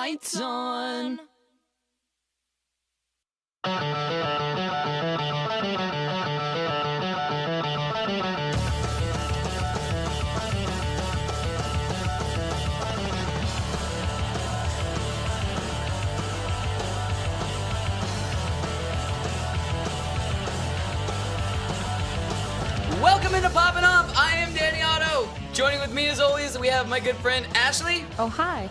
lights on. Welcome into Poppin Off. I am Danny Otto. Joining with me as always, we have my good friend Ashley. Oh, hi.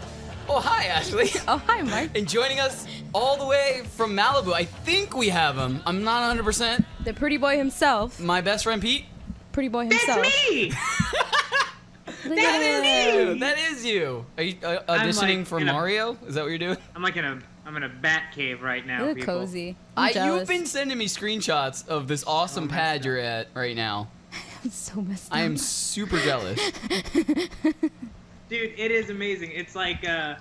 Oh, hi, Ashley. Oh, hi, Mark. And joining us all the way from Malibu, I think we have him. I'm not 100%. The pretty boy himself. My best friend Pete. Pretty boy himself. That's me! That is you. That is you. Are you auditioning like for in a- Mario? Is that what you're doing? I'm in a bat cave right now. You look people. cozy. I'm jealous. You've been sending me screenshots of this awesome pad messed you're at right now. I'm so messed up. I am super jealous. Dude, it is amazing. It's like I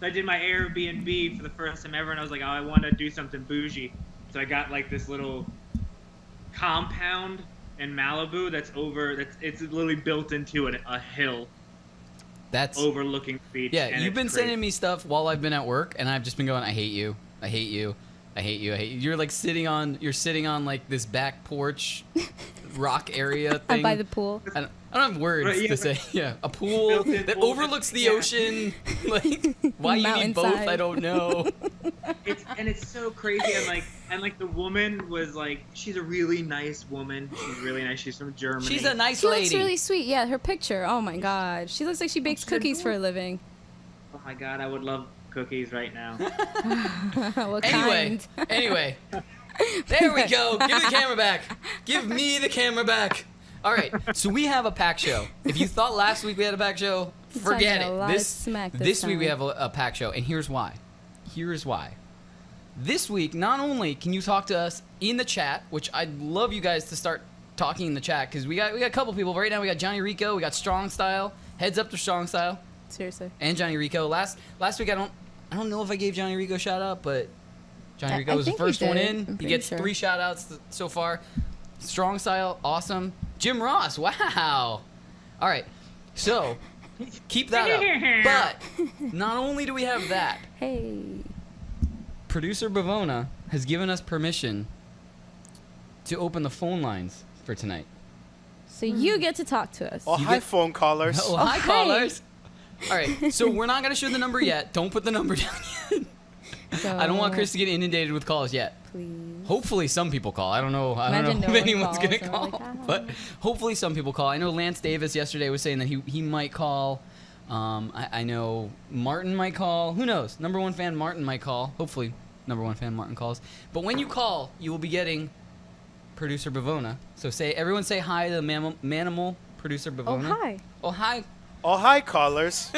did my Airbnb for the first time ever, and I was like, oh, I want to do something bougie. So I got like this little compound in Malibu it's literally built into a hill. That's overlooking the beach. Yeah, and you've been it's sending me stuff while I've been at work, and I've just been going, I hate you. I hate you. I hate you. I hate you. You're like sitting on like this back porch rock area thing. by the pool. I don't have words Right, yeah, to say. Yeah, a pool Built-in that pool. overlooks the Yeah. ocean. Like, why you need both, Mountainside. I don't know. It's so crazy, and like the woman was like, she's a really nice woman. She's really nice. She's from Germany. She's a nice She lady. looks really sweet. Yeah, her picture. Oh my god. She looks like she bakes she's cookies for a adorable. living. Oh my god, I would love cookies right now. What Anyway, kind? anyway. There we go. Give the camera back. Give me the camera back. All right, so we have a pack show. If you thought last week we had a pack show, forget talking a it. lot of smack this week we time. have a pack show, and here's why. Here's why. This week, not only can you talk to us in the chat, which I'd love you guys to start talking in the chat, because we got a couple people right now. We got Johnny Rico, we got Strong Style. Heads up to Strong Style Seriously. and Johnny Rico. Last week I don't know if I gave Johnny Rico a shout out, but Johnny Rico I was the think you first one did. in. I'm He pretty gets sure. 3 shout outs so far. Strong Style, awesome. Jim Ross, wow. All right, so keep that up. But not only do we have that, Hey. producer Bavona has given us permission to open the phone lines for tonight. So you get to talk to us. Oh, You hi, get- phone callers. Oh, hi, hi. callers. All right, so we're not going to show the number yet. Don't put the number down yet. So, I don't want Chris to get inundated with calls yet. Please. Hopefully some people call. I don't know Imagine if no one anyone's calls going to and we're call. like, "Ah." But hopefully some people call. I know Lance Davis yesterday was saying that he might call. I know Martin might call. Who knows? Number one fan Martin might call. Hopefully number one fan Martin calls. But when you call, you will be getting producer Bavona. So everyone say hi to the manimal producer Oh, Bavona. hi. Oh, hi. Oh, hi, callers.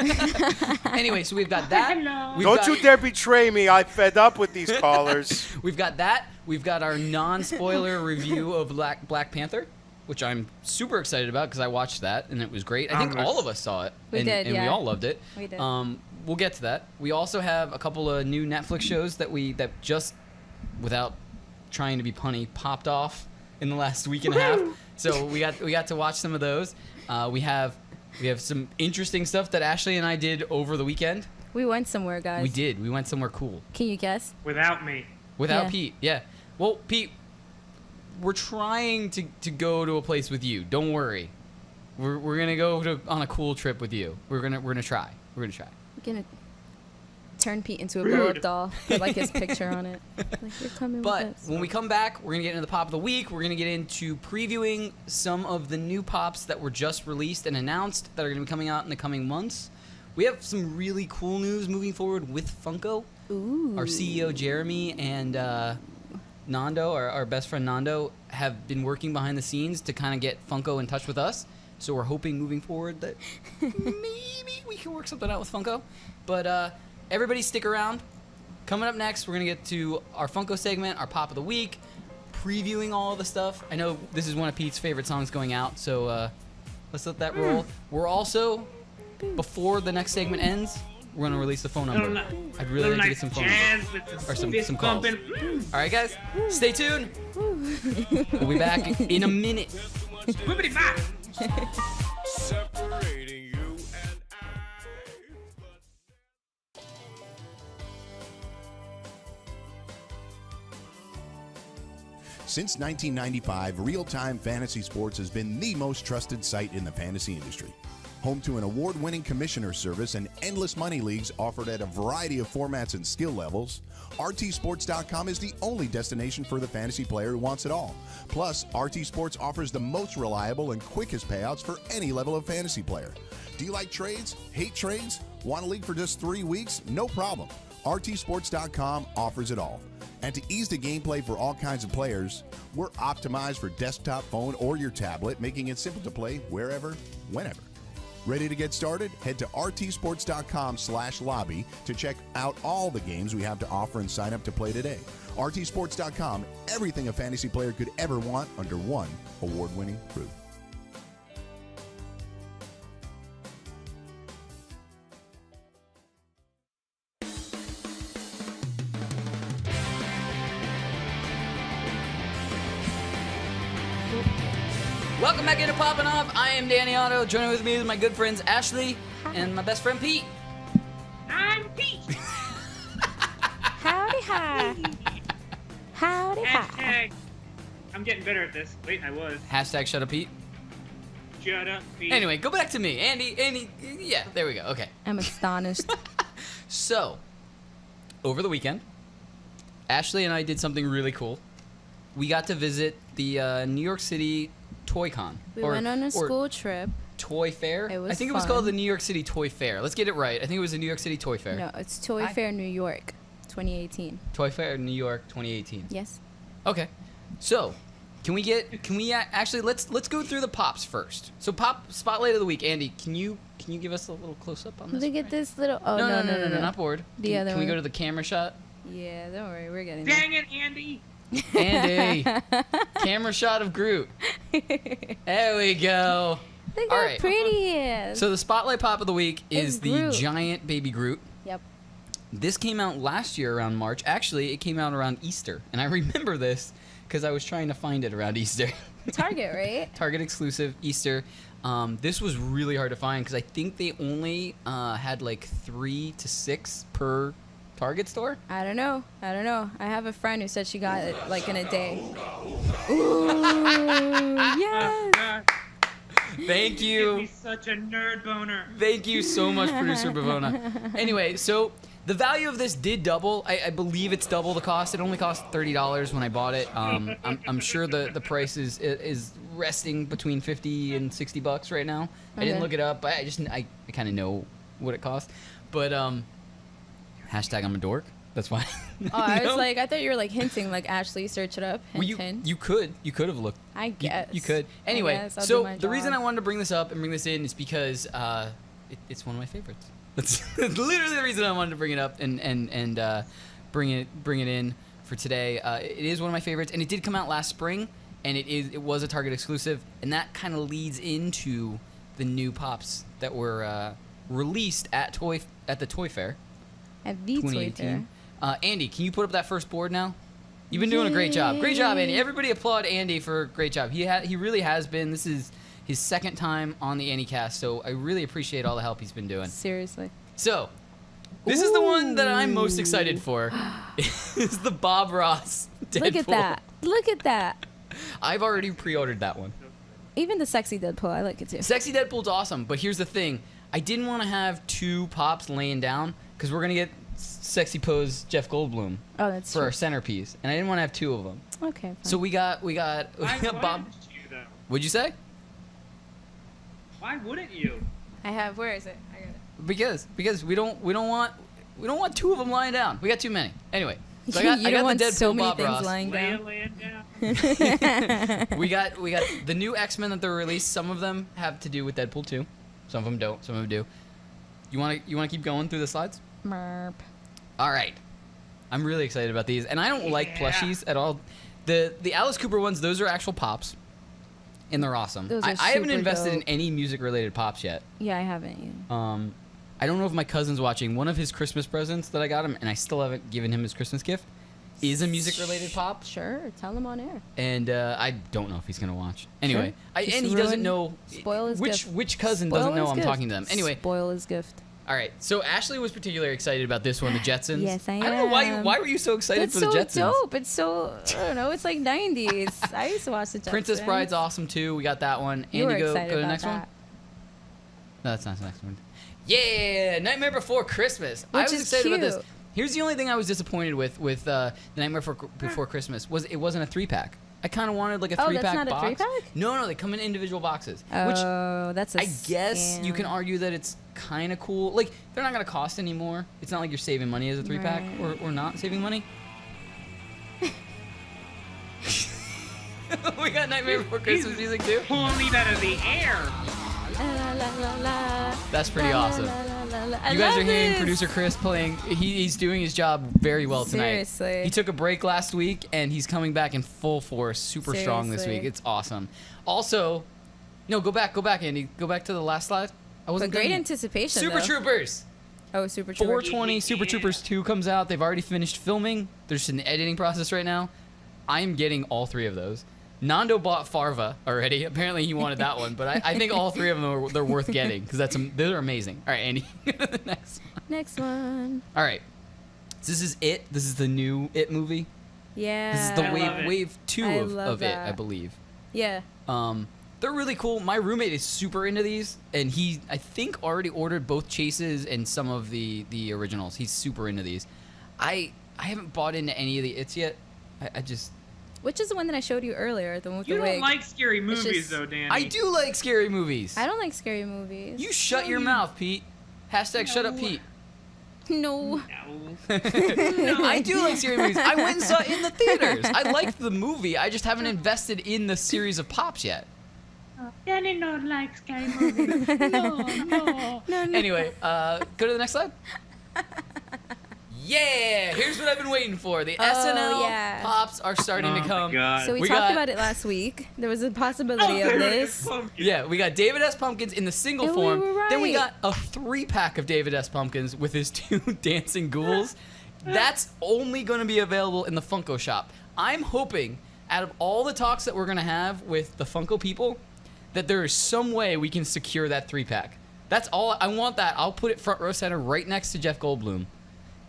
Anyway, so we've got that. Hello. We've Don't got- you dare betray me. I'm fed up with these callers. We've got that. We've got our non-spoiler review of Black Panther, which I'm super excited about because I watched that and it was great. I think all of us saw it. We and, did, and we yeah. all loved it. We did. We'll get to that. We also have a couple of new Netflix shows that just, without trying to be punny, popped off in the last week and a half. So we got to watch some of those. We have some interesting stuff that Ashley and I did over the weekend. We went somewhere, guys. We did. We went somewhere cool. Can you guess? Without me. Without Yeah. Pete, yeah. Well, Pete, we're trying to go to a place with you. Don't worry. We're gonna go on a cool trip with you. We're gonna try. We're gonna try. We're gonna turn Pete into a blow-up doll. Put like his picture on it. Like, you're coming But with us. when we come back, we're gonna get into the pop of the week. We're gonna get into previewing some of the new pops that were just released and announced that are gonna be coming out in the coming months. We have some really cool news moving forward with Funko. Ooh. Our CEO Jeremy and Nando, our best friend Nando, have been working behind the scenes to kind of get Funko in touch with us. So we're hoping moving forward that maybe we can work something out with Funko. But everybody stick around. Coming up next, we're going to get to our Funko segment, our Pop of the Week, previewing all of the stuff. I know this is one of Pete's favorite songs going out, so let's let that roll. We're also, before the next segment ends, we're going to release the phone number. I'd really like to get some phone numbers. Or some calls. All right, guys, stay tuned. We'll be back in a minute. Whippity bop. Separating you and I. Since 1995, Real-Time Fantasy Sports has been the most trusted site in the fantasy industry. Home to an award-winning commissioner service and endless money leagues offered at a variety of formats and skill levels, RTSports.com is the only destination for the fantasy player who wants it all. Plus, RT Sports offers the most reliable and quickest payouts for any level of fantasy player. Do you like trades? Hate trades? Want a league for just 3 weeks? No problem. RTSports.com offers it all. And to ease the gameplay for all kinds of players, we're optimized for desktop, phone, or your tablet, making it simple to play wherever, whenever. Ready to get started? Head to rtsports.com/lobby to check out all the games we have to offer and sign up to play today. rtsports.com, everything a fantasy player could ever want under one award-winning roof. Welcome back into Poppin Off. I am Danny Otto. Joining with me is my good friends Ashley and my best friend Pete. I'm Pete. Howdy hi. Howdy hi. Hashtag. I'm getting better at this. Wait, I was. Hashtag shut up Pete. Shut up, Pete. Anyway, go back to me. Andy, yeah, there we go. Okay. I'm astonished. So, over the weekend, Ashley and I did something really cool. We got to visit the New York City Toy Con. We went on a school trip. Toy Fair? It was I think it was fun. called the New York City Toy Fair. Let's get it right. I think it was the New York City Toy Fair. No, it's Toy Fair New York, 2018. Toy Fair New York 2018. Yes. Okay. So, actually let's go through the pops first. So pop spotlight of the week. Andy, can you give us a little close up on this? Look at this little. Oh No, not bored. The other Can we one. go to the camera shot? Yeah, don't worry, we're getting Dang it, Andy. Andy, camera shot of Groot. There we go. Look All how right. pretty he is. So the spotlight pop of the week It's is the Groot. giant baby Groot. Yep. This came out last year around March. Actually, it came out around Easter, and I remember this because I was trying to find it around Easter. Target, right? Target exclusive Easter. This was really hard to find because I think they only had like 3 to 6 per Target store. I don't know. I have a friend who said she got it like in a day. Ooh, yes. Thank Give you. me such a nerd boner. Thank you so much, Producer Bavona. Anyway, so the value of this did double. I believe it's double the cost. It only cost $30 when I bought it. I'm sure the price is resting between $50 and $60 right now. I didn't Okay. look it up. I kind of know what it cost. But hashtag I'm a dork. That's why. Oh, I was No? like, I thought you were like hinting, like Ashley, search it up. Well, Hint, hint. you could have looked. I guess. You could. Anyway, guess I'll do so my the reason I job. wanted to bring this up and bring this in is because it's one of my favorites. That's literally the reason I wanted to bring it up and bring it in for today. It is one of my favorites, and it did come out last spring, and it was a Target exclusive, and that kind of leads into the new pops that were released at the Toy Fair. At the Toy 2018. Fair. Andy, can you put up that first board now? You've been doing a great job. Great job, Andy. Everybody applaud Andy for a great job. He really has been. This is his second time on the Andy cast, so I really appreciate all the help he's been doing. Seriously. So, this is the one that I'm most excited for. Is the Bob Ross Deadpool. Look at that. Look at that. I've already pre-ordered that one. Even the sexy Deadpool, I like it too. Sexy Deadpool's awesome, but here's the thing. I didn't want to have 2 pops laying down because we're going to get sexy pose Jeff Goldblum Oh, that's for true. our centerpiece, and I didn't want to have 2 of them. Okay. Fine. So we got Why Bob. wouldn't you, though? What'd you say? Why wouldn't you? I have. Where is it? I got it. Because we don't want 2 of them lying down. We got too many. Anyway, so I got, You I don't got want the Deadpool so many Bob things Ross. lying down. Laying down. We got the new X-Men that they're released. Some of them have to do with Deadpool 2. Some of them don't. Some of them do. You want to keep going through the slides? Merp. All right. I'm really excited about these, and I don't like plushies at all. The Alice Cooper ones, those are actual pops, and they're awesome. Those are I haven't super invested in dope. any music-related pops yet. Yeah, I haven't either. I don't know if my cousin's watching. One of his Christmas presents that I got him, and I still haven't given him his Christmas gift, is a music-related pop. Sure, tell him on air. And I don't know if he's gonna watch. Anyway, Sure. Just and he doesn't ruin- know spoil his gift. which cousin Spoil doesn't know his I'm gift. talking to them. Anyway, Spoil his gift. All right. So Ashley was particularly excited about this one, the Jetsons. Yes, I I don't know am. why were you so excited It's for the so Jetsons? dope. It's so, I don't know, it's like 90s. I used to watch the Jetsons. Princess Bride's awesome too. We got that one. You were Andy, go excited to the about next one. that. No, that's not the next one. Yeah, Nightmare Before Christmas. I Which was is excited about this. cute. Here's the only thing I was disappointed with the Nightmare Before Christmas was it wasn't a 3-pack. I kind of wanted like a 3-pack that's not a box. 3-pack? No, they come in individual boxes. Oh, Which that's a I guess you can scam. argue that it's kind of cool. Like they're not gonna cost anymore. It's not like you're saving money as a 3-pack Right. or not saving money. We got Nightmare Before Christmas music too. Pulling it out of the air. La, la, la, la, That's pretty la, awesome. la, la, la, la. I You guys are love hearing this. producer Chris playing. He's doing his job very well tonight. Seriously. He took a break last week and he's coming back in full force, super strong this Seriously. week. It's awesome. Also, no, go back, Andy. Go back to the last slide. I But wasn't great done. anticipation, Super though. Troopers. Oh, Super Troopers. 420 Super Yeah. Troopers 2 comes out. They've already finished filming. There's an editing process right now. I am getting all 3 of those. Nando bought Farva already. Apparently he wanted that one, but I think all 3 of them they're worth getting because they're amazing. All right, Andy, the next one. Next one. All right, so this is It. This is the new It movie. Yeah. This is the I love it. wave 2 I of love It, I that. believe. Yeah. They're really cool. My roommate is super into these, and he I think already ordered both chases and some of the originals. He's super into these. I haven't bought into any of the It's yet. I just Which is the one that I showed you earlier, the one with You the don't wig. like scary movies, just- though, Danny. I do like scary movies. I don't like scary movies. You shut your mouth, Pete. Hashtag shut up, Pete. No. No. I do like scary movies. I went and saw it in the theaters. I liked the movie. I just haven't invested in the series of pops yet. Danny not like scary movies. No. Anyway, go to the next slide. Yeah, here's what I've been waiting for. The SNL yeah. pops are starting to Oh come. my God. So we We talked got- about it last week. There was a possibility Oh, of there it this. is, pumpkin. Yeah, we got David S. Pumpkins in the single And we form. were Then we right. got a 3-pack of David S. Pumpkins with his 2 dancing ghouls. That's only going to be available in the Funko shop. I'm hoping, out of all the talks that we're going to have with the Funko people, that there is some way we can secure that 3-pack. That's all. I want that. I'll put it front row center right next to Jeff Goldblum.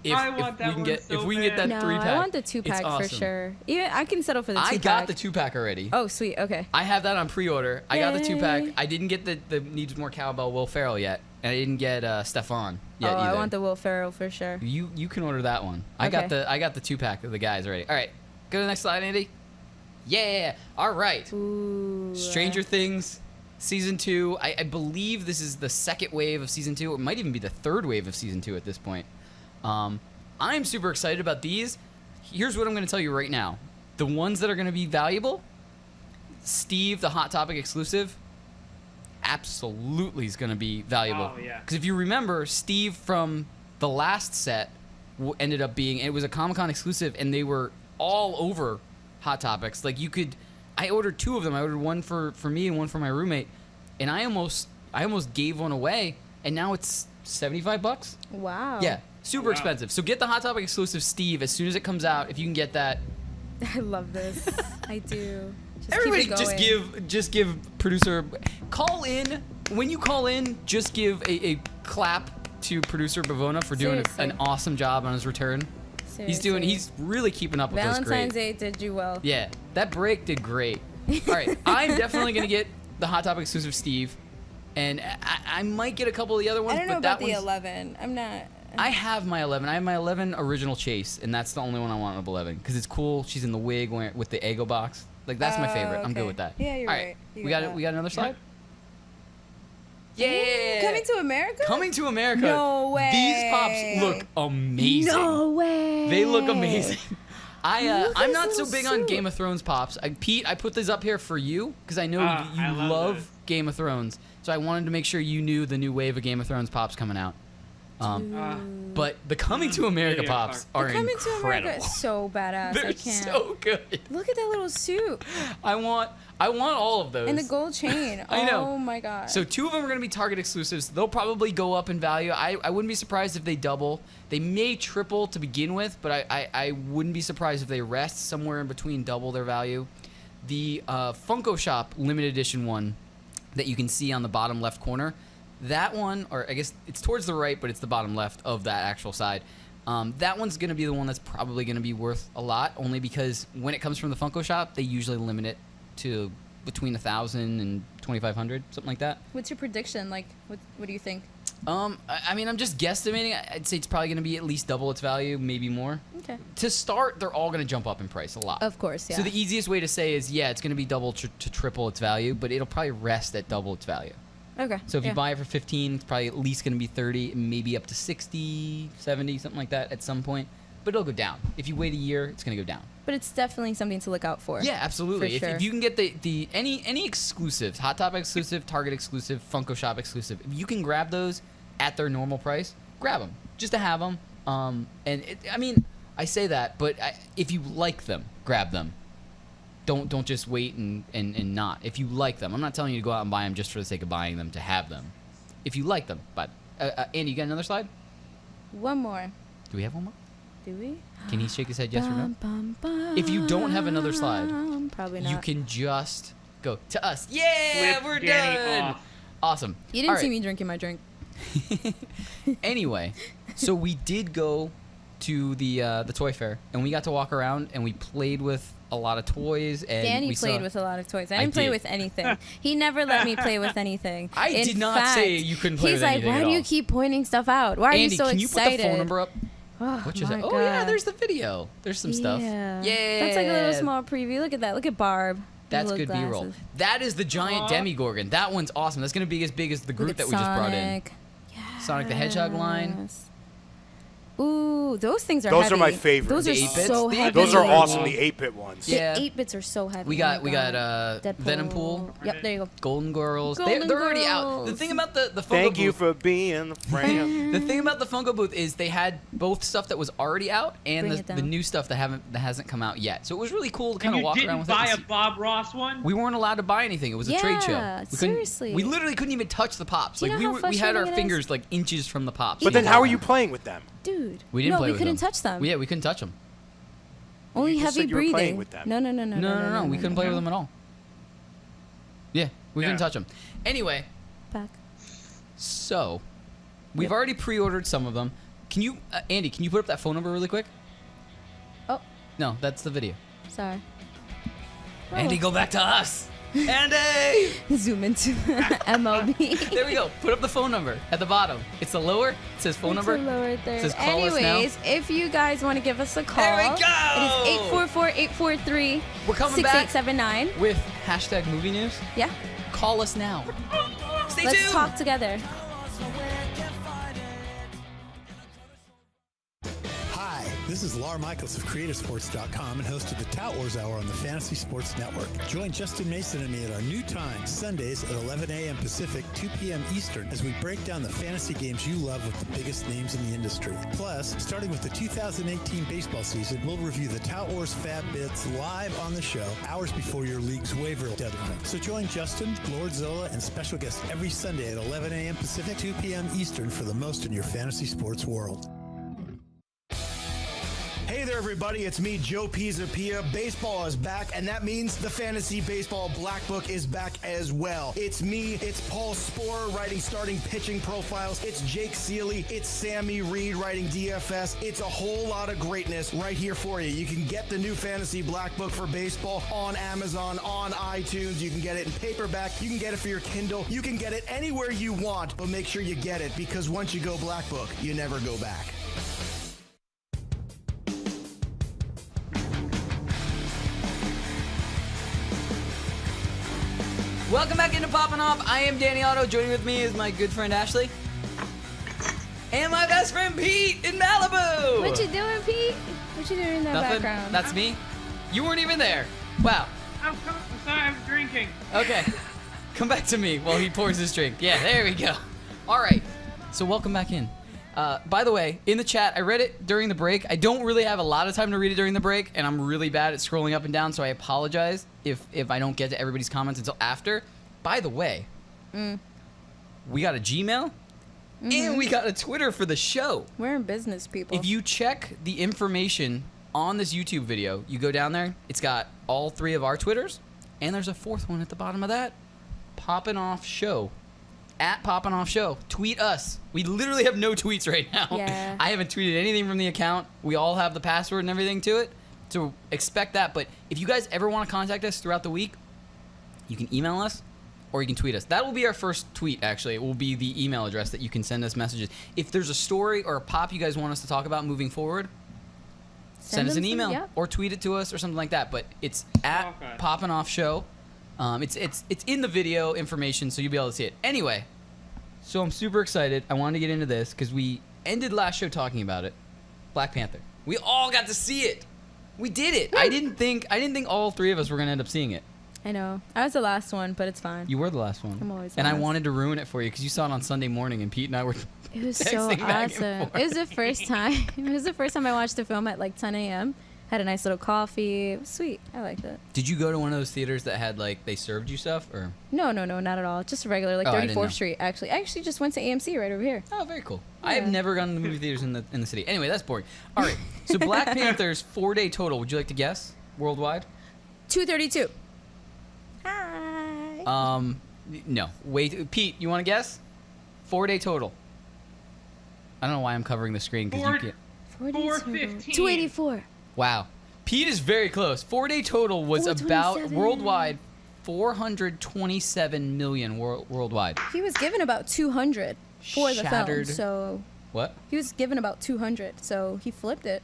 I want that we can one get so if we can get that bad. No, 3-pack. I want the it's 2-pack for awesome. sure. Even I can settle for the 2-pack. I got the 2-pack already. Oh, sweet. Okay. I have that on pre-order. I got the 2-pack. Yay. I didn't get the Needs More Cowbell Will Ferrell yet, and I didn't get Stefan yet oh, either. I want the Will Ferrell for sure. You can order that one. I got Okay. the 2-pack of the guys already. All right, go to the next slide, Andy. Yeah. All right. Ooh. Stranger Things season 2. I believe this is the second wave of season 2. It might even be the third wave of season 2 at this point. I'm super excited about these. Here's what I'm going to tell you right now. The ones that are going to be valuable, Steve, the Hot Topic exclusive, absolutely is going to be valuable. Oh, yeah. Because if you remember, Steve from the last set ended up being, it was a Comic-Con exclusive, and they were all over Hot Topics. Like, you could, I ordered 2 of them. I ordered one for me and one for my roommate, and I almost gave one away, and now it's $75. Wow. Yeah, super Wow. expensive. So get the Hot Topic exclusive Steve as soon as it comes out. If you can get that, I love this. I do. Just everybody keep it going. just give producer call in. When you call in, just give a clap to producer Bavona for doing Seriously. an awesome job on his return. Seriously. He's really keeping up with us. Valentine's Great. Day did you well. Yeah, that break did great. All right, I'm definitely gonna get the Hot Topic exclusive Steve, and I might get a couple of the other ones. I don't know but about that the one's, 11. I'm not. I have my 11. I have my 11 original Chase, and that's the only one I want of 11 because it's cool. She's in the wig with the Eggo box. Like that's my Oh, favorite. I'm good okay. with that. Yeah, you're All right. You we got got it. that. We got another slide. Yeah. Coming to America? Coming to America. No way. These pops look amazing. No way. They look amazing. Look at I'm his not so little big on suit. Game of Thrones pops. Pete, I put these up here for you because I know you I love love those. Game of Thrones. So I wanted to make sure you knew the new wave of Game of Thrones pops coming out. But the Coming to America Yeah, pops Clark. are Coming incredible. to America is so badass. They're I can't. so good. Look at that little suit I want all of those. and the gold chain. I know. Oh my god. So 2 of them are going to be Target exclusives. They'll probably go up in value. I wouldn't be surprised if they double. They may triple to begin with, but I wouldn't be surprised if they rest somewhere in between double their value. The Funko Shop limited edition one that you can see on the bottom left corner, That one, or I guess it's towards the right, but it's the bottom left of that actual side. That one's going to be the one that's probably going to be worth a lot, only because when it comes from the Funko shop, they usually limit it to between 1,000 and 2,500, something like that. What's your prediction? Like, what do you think? I mean, I'm just guesstimating. I'd say it's probably going to be at least double its value, maybe more. Okay. To start, they're all going to jump up in price a lot. Of course, yeah. So the easiest way to say is, yeah, it's going to be double to triple its value, but it'll probably rest at double its value. Okay. So if you buy it for 15, it's probably at least going to be 30, maybe up to 60, 70, something like that at some point. But it'll go down. If you wait a year, it's going to go down. But it's definitely something to look out for. Yeah, absolutely. For sure. If you can get the any exclusives, Hot Topic exclusive, Target exclusive, Funko Shop exclusive, if you can grab those at their normal price, grab them just to have them. I mean, I say that, but if you like them, grab them. Don't just wait and not. If you like them, I'm not telling you to go out and buy them just for the sake of buying them to have them. If you like them, but Andy, you got another slide? One more. Do we have one more? Do we? Can he shake his head yes or no? Bum, bum, If you don't have another slide, probably not. you can just go to us. Yeah, Flip we're Danny done. off. Awesome. You didn't All see right. me drinking my drink. Anyway, so we did go to the toy fair, and we got to walk around, and we played with a lot of toys. And Danny we played saw, with a lot of toys. I I didn't play did. with anything. He never let me play with anything. I In did not fact, say you couldn't play he's with anything like, why at do you all." keep pointing stuff out? Why are Andy, you so can you excited? put the phone number up? Oh, What you my say? God. Oh yeah, there's the video. There's some stuff. Yeah. Yeah. That's like a little small preview. Look at that. Look at Barb. That's Little good B-roll. glasses. That is the giant Aw. Demigorgon. That one's awesome. That's gonna be as big as the Look Groot at that we just brought in. Sonic. Sonic the Hedgehog line. Yes. Ooh, those things are Those heavy. are my favorite. Those are The 8-bits? so The heavy. Those are Those awesome. are- The 8-bit ones. The Yeah. 8-bits are so heavy. We Oh got my God. Deadpool. Venompool. Yep, there you go. Golden Girls. Golden They're already out. The Girls. thing about the Funko Thank you booth, for being a friend. the thing about the Funko booth is they had both stuff that was already out and Bring it the down. new stuff that hasn't come out yet. So it was really cool to kind And of you walk around didn't with buy it. a and see- Bob Ross one? We weren't allowed to buy anything. It was a trade show. Yeah, We couldn't- seriously. We literally couldn't even touch the pops. Do you Like know how we had our frustrating it is? fingers like inches from the pops. But then how are you playing with them? Dude. We didn't no, play we with couldn't them. touch them. Yeah, we couldn't touch them. Only You just heavy said you were breathing. playing with them. No. No. We couldn't play with them at all. Yeah, we couldn't Yeah. touch them. Anyway, Back. so we've Yep. already pre-ordered some of them. Can you, Andy? Can you put up that phone number really quick? Oh, No, that's the video. sorry. Andy, go back to us. Andy! Zoom into MLB. There we go. Put up the phone number at the bottom. It's the lower. It says phone number. It's a lower third. Says call us now. Anyways, if you guys want to give us a call, There we it is go! 844-843-6879. We're coming back with hashtag movie news. Yeah. Call us now. Stay Let's tuned. talk together. Hi, this is Lar Michaels of CreativeSports.com and host of the Tout Wars Hour on the Fantasy Sports Network. Join Justin Mason and me at our new time, Sundays at 11 a.m. Pacific, 2 p.m. Eastern, as we break down the fantasy games you love with the biggest names in the industry. Plus, starting with the 2018 baseball season, we'll review the Tout Wars Fab Bits live on the show, hours before your league's waiver deadline. So join Justin, Lord Zola, and special guests every Sunday at 11 a.m. Pacific, 2 p.m. Eastern for the most in your fantasy sports world. Hey there, everybody. It's me, Joe Pizzapia. Baseball is back, and that means the Fantasy Baseball Black Book is back as well. It's me, it's Paul Sporer writing starting pitching profiles. It's Jake Seeley. It's Sammy Reed writing DFS. It's a whole lot of greatness right here for you. You can get the new Fantasy Black Book for baseball on Amazon, on iTunes. You can get it in paperback. You can get it for your Kindle. You can get it anywhere you want, but make sure you get it because once you go Black Book, you never go back. Welcome back into Poppin Off. I am Danny Otto. Joining with me is my good friend Ashley. And my best friend Pete in Malibu. What you doing, Pete? What you doing in that Nothing. background? That's me. You weren't even there. Wow. I'm sorry, I'm drinking. Okay. Come back to me while he pours his drink. Yeah, there we go. All right. So welcome back in. By the way, in the chat, I read it during the break. I don't really have a lot of time to read it during the break, and I'm really bad at scrolling up and down, so I apologize if I don't get to everybody's comments until after. By the way, we got a Gmail, and we got a Twitter for the show. We're in business, people. If you check the information on this YouTube video, you go down there, it's got all three of our Twitters, and there's a fourth one at the bottom of that, Poppin Off Show. at Poppin Off Show. Tweet us. We literally have no tweets right now. Yeah. I haven't tweeted anything from the account. We all have the password and everything to it. So expect that. But if you guys ever want to contact us throughout the week, you can email us or you can tweet us. That will be our first tweet, actually. It will be the email address that you can send us messages. If there's a story or a pop you guys want us to talk about moving forward, send us an email or tweet it to us or something like that. But it's at Poppin Off Show. It's in the video information, so you'll be able to see it. Anyway, so I'm super excited. I wanted to get into this because we ended last show talking about it. Black Panther. We all got to see it. We did it. I didn't think all three of us were gonna end up seeing it. I know. I was the last one, but it's fine. You were the last one. I'm always and I last. wanted to ruin it for you because you saw it on Sunday morning, and Pete and I were. It was so texting back and awesome. forth. It was the first time. It was the first time I watched the film at like 10 a.m. Had a nice little coffee. It was sweet. I liked it. Did you go to one of those theaters that had like they served you stuff or? No, not at all. Just a regular, like Oh, I didn't know. 34th Street. Actually, I actually just went to AMC right over here. Oh, very cool. Yeah. I have never gone to the movie theaters in the city. Anyway, that's boring. All right. So Black Panther's 4-day total. Would you like to guess worldwide? 232. Hi. No. Wait, Pete, you want to guess? 4-day total. I don't know why I'm covering the screen because you can't. 415. 284. Wow. Pete is very close. 4-day total was about 427. worldwide 427 million worldwide. He was given about 200 for the film, Shattered. so What? he was given about 200, so he flipped it.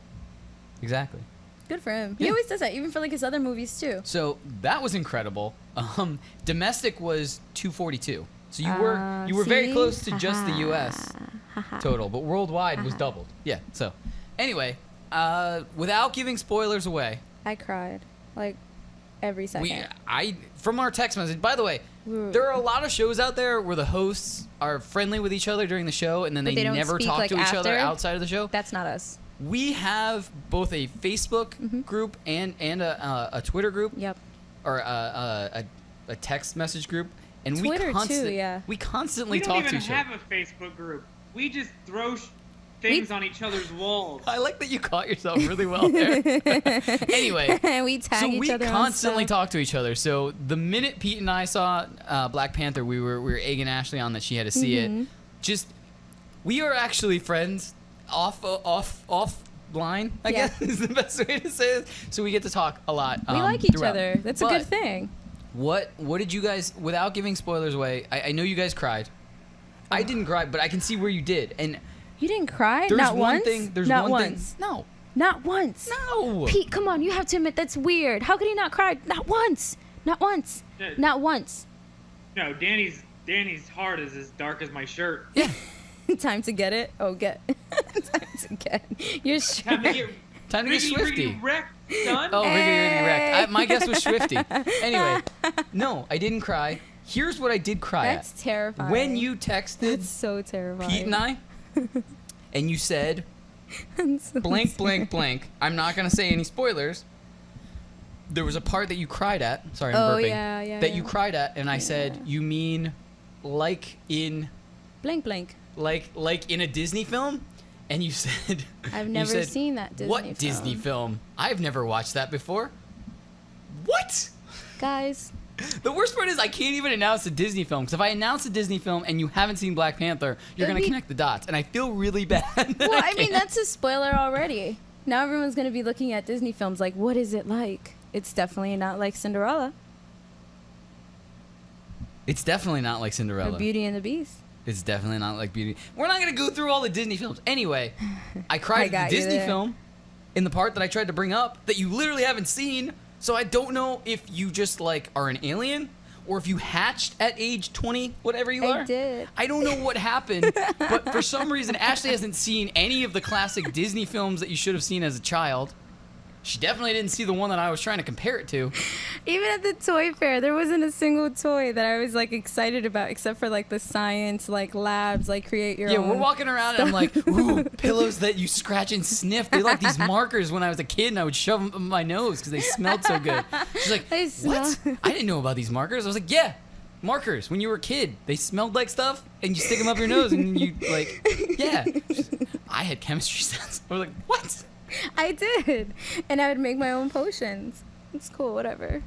Exactly. Good for him. He Yeah. always does that, even for like his other movies too. So that was incredible. Domestic was 242. So you were very see? close to just the U.S. Ha-ha. total, but worldwide was doubled. Yeah. So anyway, without giving spoilers away, I cried like every second. from our text message. By the way, Ooh. there are a lot of shows out there where the hosts are friendly with each other during the show, and then But they they don't never speak, talk like, to each other after? outside of the show. That's not us. We have both a Facebook Mm-hmm. group and a Twitter group. Yep. Or a text message group, and Twitter, we constantly too, yeah. we constantly We don't talk to even each other. have a Facebook group. We just throw things on each other's walls. I like that you caught yourself really well there. Anyway, We tag so each we other on constantly stuff. talk to each other. So the minute Pete and I saw Black Panther, we were egging Ashley on that she had to see Mm-hmm. it. Just we are actually friends offline, I Yeah. guess is the best way to say it. So we get to talk a lot. We like each throughout. other. That's a But good thing. What did you guys, without giving spoilers away, I know you guys cried. I didn't cry, but I can see where you did. And You didn't cry? there's Not one once? thing. There's Not one once. thing. No. Not once. No. Pete, come on. You have to admit that's weird. How could he not cry? Not once. Not once. Yeah. Not once. No, Danny's heart is as dark as my shirt. Yeah. Time to get it? Oh, get. Time to get. You're sure. Time to get Time to get swifty. Riggedy wrecked, son. Oh, riggedy wrecked. My guess was swifty. Anyway, no, I didn't cry. Here's what I did cry That's at. terrifying. When you texted That's so terrifying. Pete and I, and you said I'm so blank, sorry. blank, blank. I'm not gonna say any spoilers. There was a part that you cried at. Sorry, I'm Oh, burping. yeah, That yeah. you cried at, and I said, "You mean like in Blank, blank. like in a Disney film?" And you said, I've you never said, seen that Disney What film. Disney film? I've never watched that before. What? Guys, The worst part is I can't even announce a Disney film, because if I announce a Disney film and you haven't seen Black Panther, you're It'd going to be- connect the dots, and I feel really bad. that well, I mean, can't. that's a spoiler already. Now everyone's going to be looking at Disney films like, what is it like? It's definitely not like Cinderella It's definitely not like or Cinderella. Beauty and the Beast. It's definitely not like Beauty. We're not going to go through all the Disney films. Anyway, I I cried got at the you Disney there. film in the part that I tried to bring up that you literally haven't seen, so I don't know if you just, like, are an alien or if you hatched at age 20, whatever you I are. did. I don't know what happened, but for some reason, Ashley hasn't seen any of the classic Disney films that you should have seen as a child. She definitely didn't see the one that I was trying to compare it to. Even at the toy fair, there wasn't a single toy that I was like excited about, except for like the science, like labs, like create your Yeah, own. we're walking around and I'm like, ooh, pillows that you scratch and sniff. They like these markers when I was a kid, and I would shove them in my nose because they smelled so good. She's like, They what? smell- I didn't know about these markers. I was like, yeah, markers. When you were a kid, they smelled like stuff, and you stick them up your nose, and you like, yeah. I had chemistry sense. I was like, what? I did, and I would make my own potions. It's cool, whatever.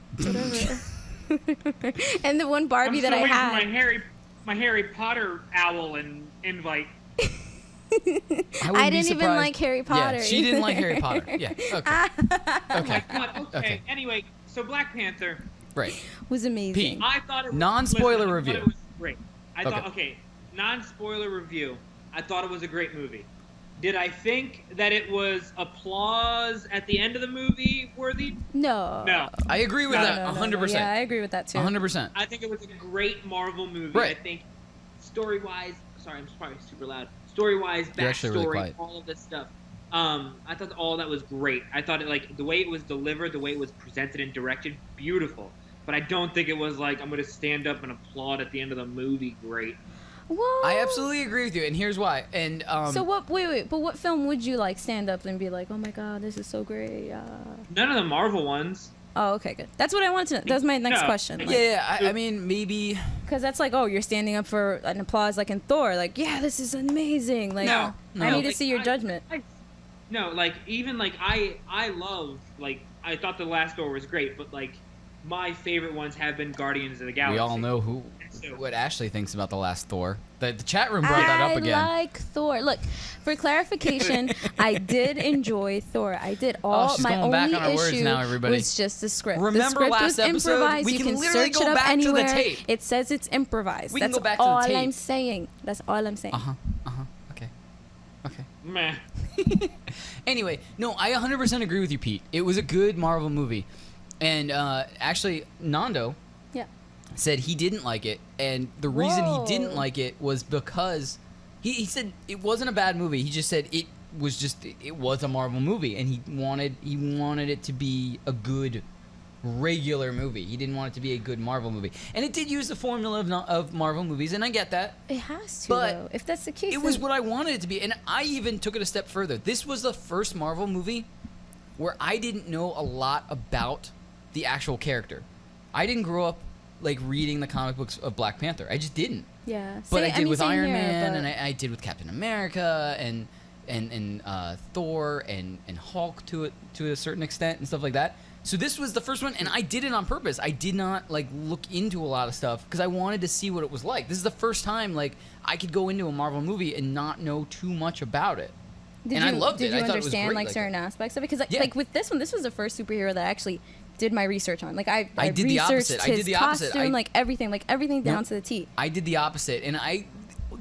And the one I'm Barbie that still I waiting for had. my Harry Potter owl and invite. I didn't even like Harry Potter. Yeah, she didn't like Harry Potter. Yeah. Okay. Okay. God, okay. Okay. Anyway, so Black Panther. Right. Was amazing. Pete. I thought it was Non-spoiler listen, I review. thought it was great. I Okay. thought non-spoiler review. I thought it was a great movie. Did I think that it was applause at the end of the movie worthy? No. No. I agree with No, that No, no, 100%. Yeah, I agree with that too. 100%. I think it was a great Marvel movie. Right. I think story-wise, sorry, I'm probably super loud. Story-wise, You're actually really backstory, quiet. all of this stuff. I thought all that was great. I thought it like the way it was delivered, the way it was presented and directed, beautiful. But I don't think it was like I'm gonna stand up and applaud at the end of the movie. Great. Whoa. I absolutely agree with you, and here's why. And So what? Wait. But what film would you like stand up and be like, oh my god, this is so great? None of the Marvel ones. Oh, okay, good. That's what I wanted to know. That was my next No. question. yeah, I mean, maybe. Because that's like, oh, you're standing up for an applause, like in Thor. Like, yeah, this is amazing. Like, No. I need to Like, see your judgment. No, like even like I love like I thought the last Thor was great, but like my favorite ones have been Guardians of the Galaxy. We all know So- what Ashley thinks about the last Thor. The chat room brought that up again. I like Thor. Look, for clarification, I did enjoy Thor. I did all. she's my going only back on our words issue now, everybody. was just the script. Remember the script last was episode? improvised. We you can can literally search go it up back to the anywhere. tape. It says it's improvised. We can That's go back to the all tape. I'm saying. That's all I'm saying. Okay. Okay. Meh. Anyway, no, I 100% agree with you, Pete. It was a good Marvel movie. And actually, Nando Yeah. said he didn't like it. And the reason he didn't Whoa. like it was because he said it wasn't a bad movie. He just said it was a Marvel movie. And he wanted it to be a good regular movie. He didn't want it to be a good Marvel movie. And it did use the formula of Marvel movies, and I get that. It has to, But though. If that's the case, It was then- what I wanted it to be, and I even took it a step further. This was the first Marvel movie where I didn't know a lot about the actual character. I didn't grow up like reading the comic books of Black Panther. I just didn't. Yeah. But I did with same Iron here, Man, but- and I did with Captain America, and Thor, and Hulk to a certain extent, and stuff like that. So this was the first one, and I did it on purpose. I did not like look into a lot of stuff because I wanted to see what it was like. This is the first time like I could go into a Marvel movie and not know too much about it. And I loved it. Did you I thought it was understand great like like certain aspects of it? Because Yeah. like with this one, this was the first superhero that I actually did my research on. Like I did the researched opposite. I his did the opposite. costume, I- like everything down Nope. to the T. I did the opposite, and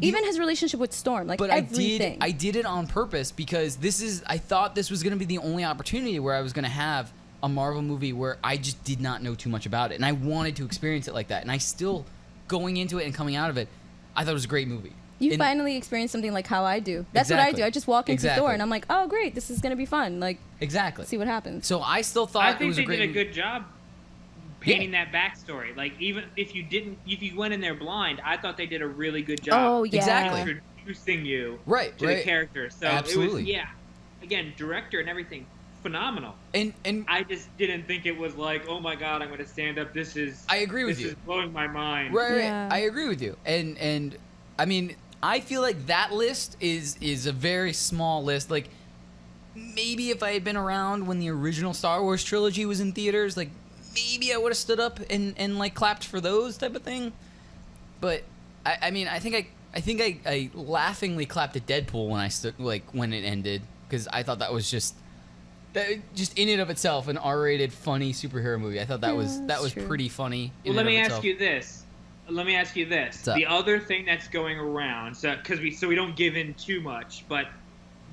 Even his relationship with Storm, like but everything. I did it on purpose because I thought this was going to be the only opportunity where I was going to have a Marvel movie where I just did not know too much about it, and I wanted to experience it like that. And I still, going into it and coming out of it, I thought it was a great movie. You And- finally experienced something like how I do. That's what I Exactly. do. I just walk into Exactly. Thor and I'm like, oh great, this is gonna be fun. Like, Exactly. see what happens. So I still thought I it think was they a great did a movie. good job painting that backstory. Like even if you went in there blind, I thought they did a really good job. Oh yeah. Exactly. Introducing you Right, to right. the character. So Absolutely. it was again, director and everything, phenomenal. And I just didn't think it was like, oh my god, I'm going to stand up. This is I agree with this you. is blowing my mind. Right, Yeah. I agree with you. And I mean, I feel like that list is a very small list. Like maybe if I had been around when the original Star Wars trilogy was in theaters, like maybe I would have stood up and like clapped for those type of thing. But I mean, I think I laughingly clapped at Deadpool when I stood when it ended because I thought that was just in and of itself an R-rated funny superhero movie. I thought that was that's true. pretty funny. in Well, let and me of ask itself. you this. What's up? The other thing that's going around, so we don't give in too much, but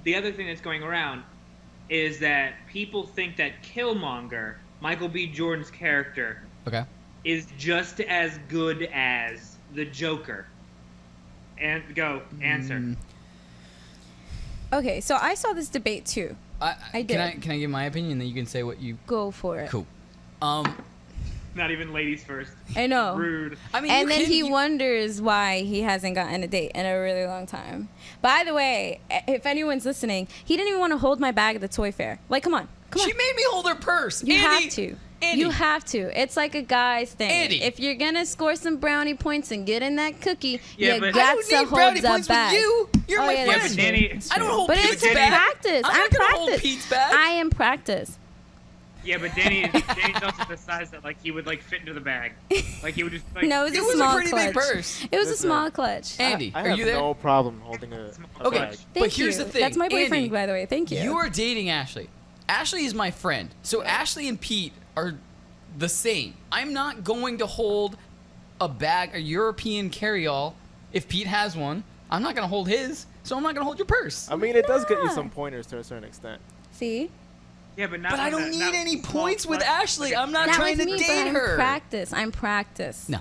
the other thing that's going around is that people think that Killmonger, Michael B. Jordan's character, Okay. is just as good as the Joker. And go answer. Okay, so I saw this debate too. I did. Can I give my opinion? Then you can say what you. Go for it. Cool. Not even ladies first. I know. Rude. I mean, And you then can- he you- wonders why he hasn't gotten a date in a really long time. By the way, if anyone's listening, he didn't even want to hold my bag at the toy fair. Like, come on. She made me hold her purse. You Andy, have to. Andy. You have to. It's like a guy's thing. Andy. If you're gonna score some brownie points and get in that cookie, Yeah, you but- I got don't to need hold brownie the points bag. with you. You're Oh, my yeah, friend. that's Yeah, but true. Danny- That's I don't true. hold But Pete's it's bag. practice. I'm I'm not gonna hold practice. Pete's bag. I am practice. Yeah, but Danny's also the size that like he would like fit into the bag. Like he would just like. No, it It was was a small a pretty clutch. big purse. It was a Listen. small clutch. Andy, I are have you there? no problem holding a Okay, bag. but Thank here's you. the thing. That's my boyfriend, Andy, by the way. Thank you. You are dating Ashley. Ashley is my friend. So Ashley and Pete are the same. I'm not going to hold a bag, a European carry-all, if Pete has one. I'm not going to hold his, so I'm not going to hold your purse. I mean, it does get you Yeah. some pointers to a certain extent. See? Yeah, but not. But I don't need any points with Ashley. I'm not That trying was to me, date but her. I'm practice. No.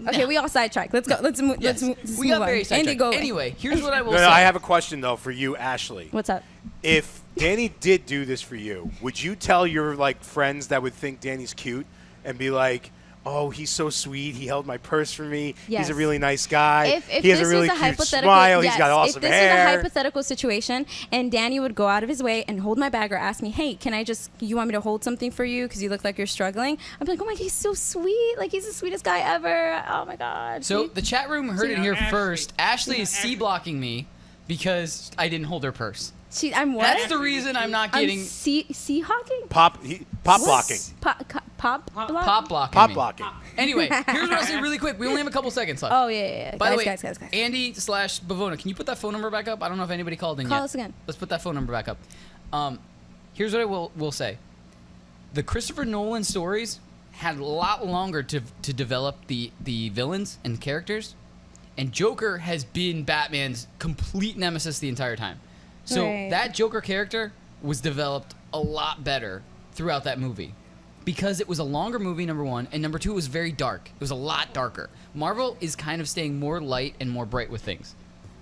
Okay, we all sidetracked. Let's go. Let's move. Yes. Let's We move got on. very Andy, sidetracked. go. Anyway, here's what I will No, say. I have a question though for you, Ashley. What's up? If Danny did do this for you, would you tell your like friends that would think Danny's cute and be like, "Oh, he's so sweet. He held my purse for me. Yes. He's a really nice guy. If he has this a really was a cute hypothetical, smile. yes, He's got awesome if this hair." was a hypothetical situation and Danny would go out of his way and hold my bag or ask me, "Hey, can I just? You want me to hold something for you because you look like you're struggling?" I'd be like, "Oh my God, he's so sweet. Like he's the sweetest guy ever. Oh my God." So See? the chat room heard it Yeah, here Ashley. first. Ashley Yeah, is Ashley. C-blocking me because I didn't hold her purse. I'm what? That's the reason I'm not getting I'm sea hawking. Pop blocking. Pop block? pop blocking. Pop me. blocking. Anyway, here's what I'll say really quick. We only have a couple seconds left. Oh yeah. By the way, guys. Andy/Bavona, can you put that phone number back up? I don't know if anybody called in yet. Call us again. Let's put that phone number back up. Here's what I will say. The Christopher Nolan stories had a lot longer to develop the villains and characters, and Joker has been Batman's complete nemesis the entire time. So Right. that Joker character was developed a lot better throughout that movie. Because it was a longer movie, number one, and number two, it was very dark. It was a lot darker. Marvel is kind of staying more light and more bright with things.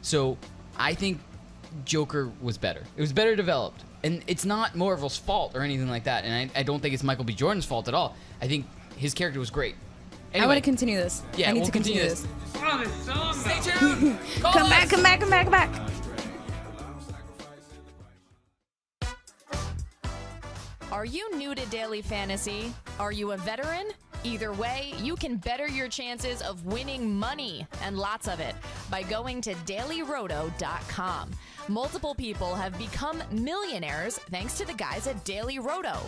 So I think Joker was better. It was better developed. And it's not Marvel's fault or anything like that. And I don't think it's Michael B. Jordan's fault at all. I think his character was great. I Anyway, want to continue this. Yeah, I need we'll to continue continue this. Oh, this song. Stay though. tuned. Call Come us. back. Are you new to Daily Fantasy? Are you a veteran? Either way, you can better your chances of winning money, and lots of it, by going to dailyroto.com. Multiple people have become millionaires thanks to the guys at Daily Roto.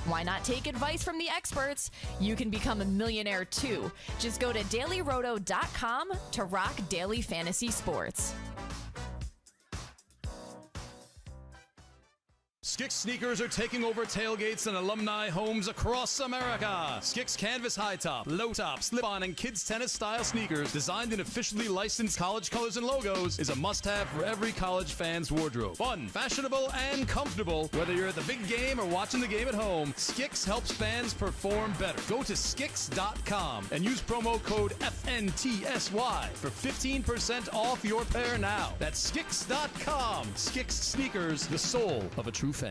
Why not take advice from the experts? You can become a millionaire too. Just go to dailyroto.com to rock daily fantasy sports. Skix sneakers are taking over tailgates and alumni homes across America. Skix canvas high top, low top, slip-on, and kids tennis style sneakers designed in officially licensed college colors and logos is a must-have for every college fan's wardrobe. Fun, fashionable, and comfortable. Whether you're at the big game or watching the game at home, Skix helps fans perform better. Go to Skix.com and use promo code FNTSY for 15% off your pair now. That's Skix.com. Skix sneakers, the soul of a true fan.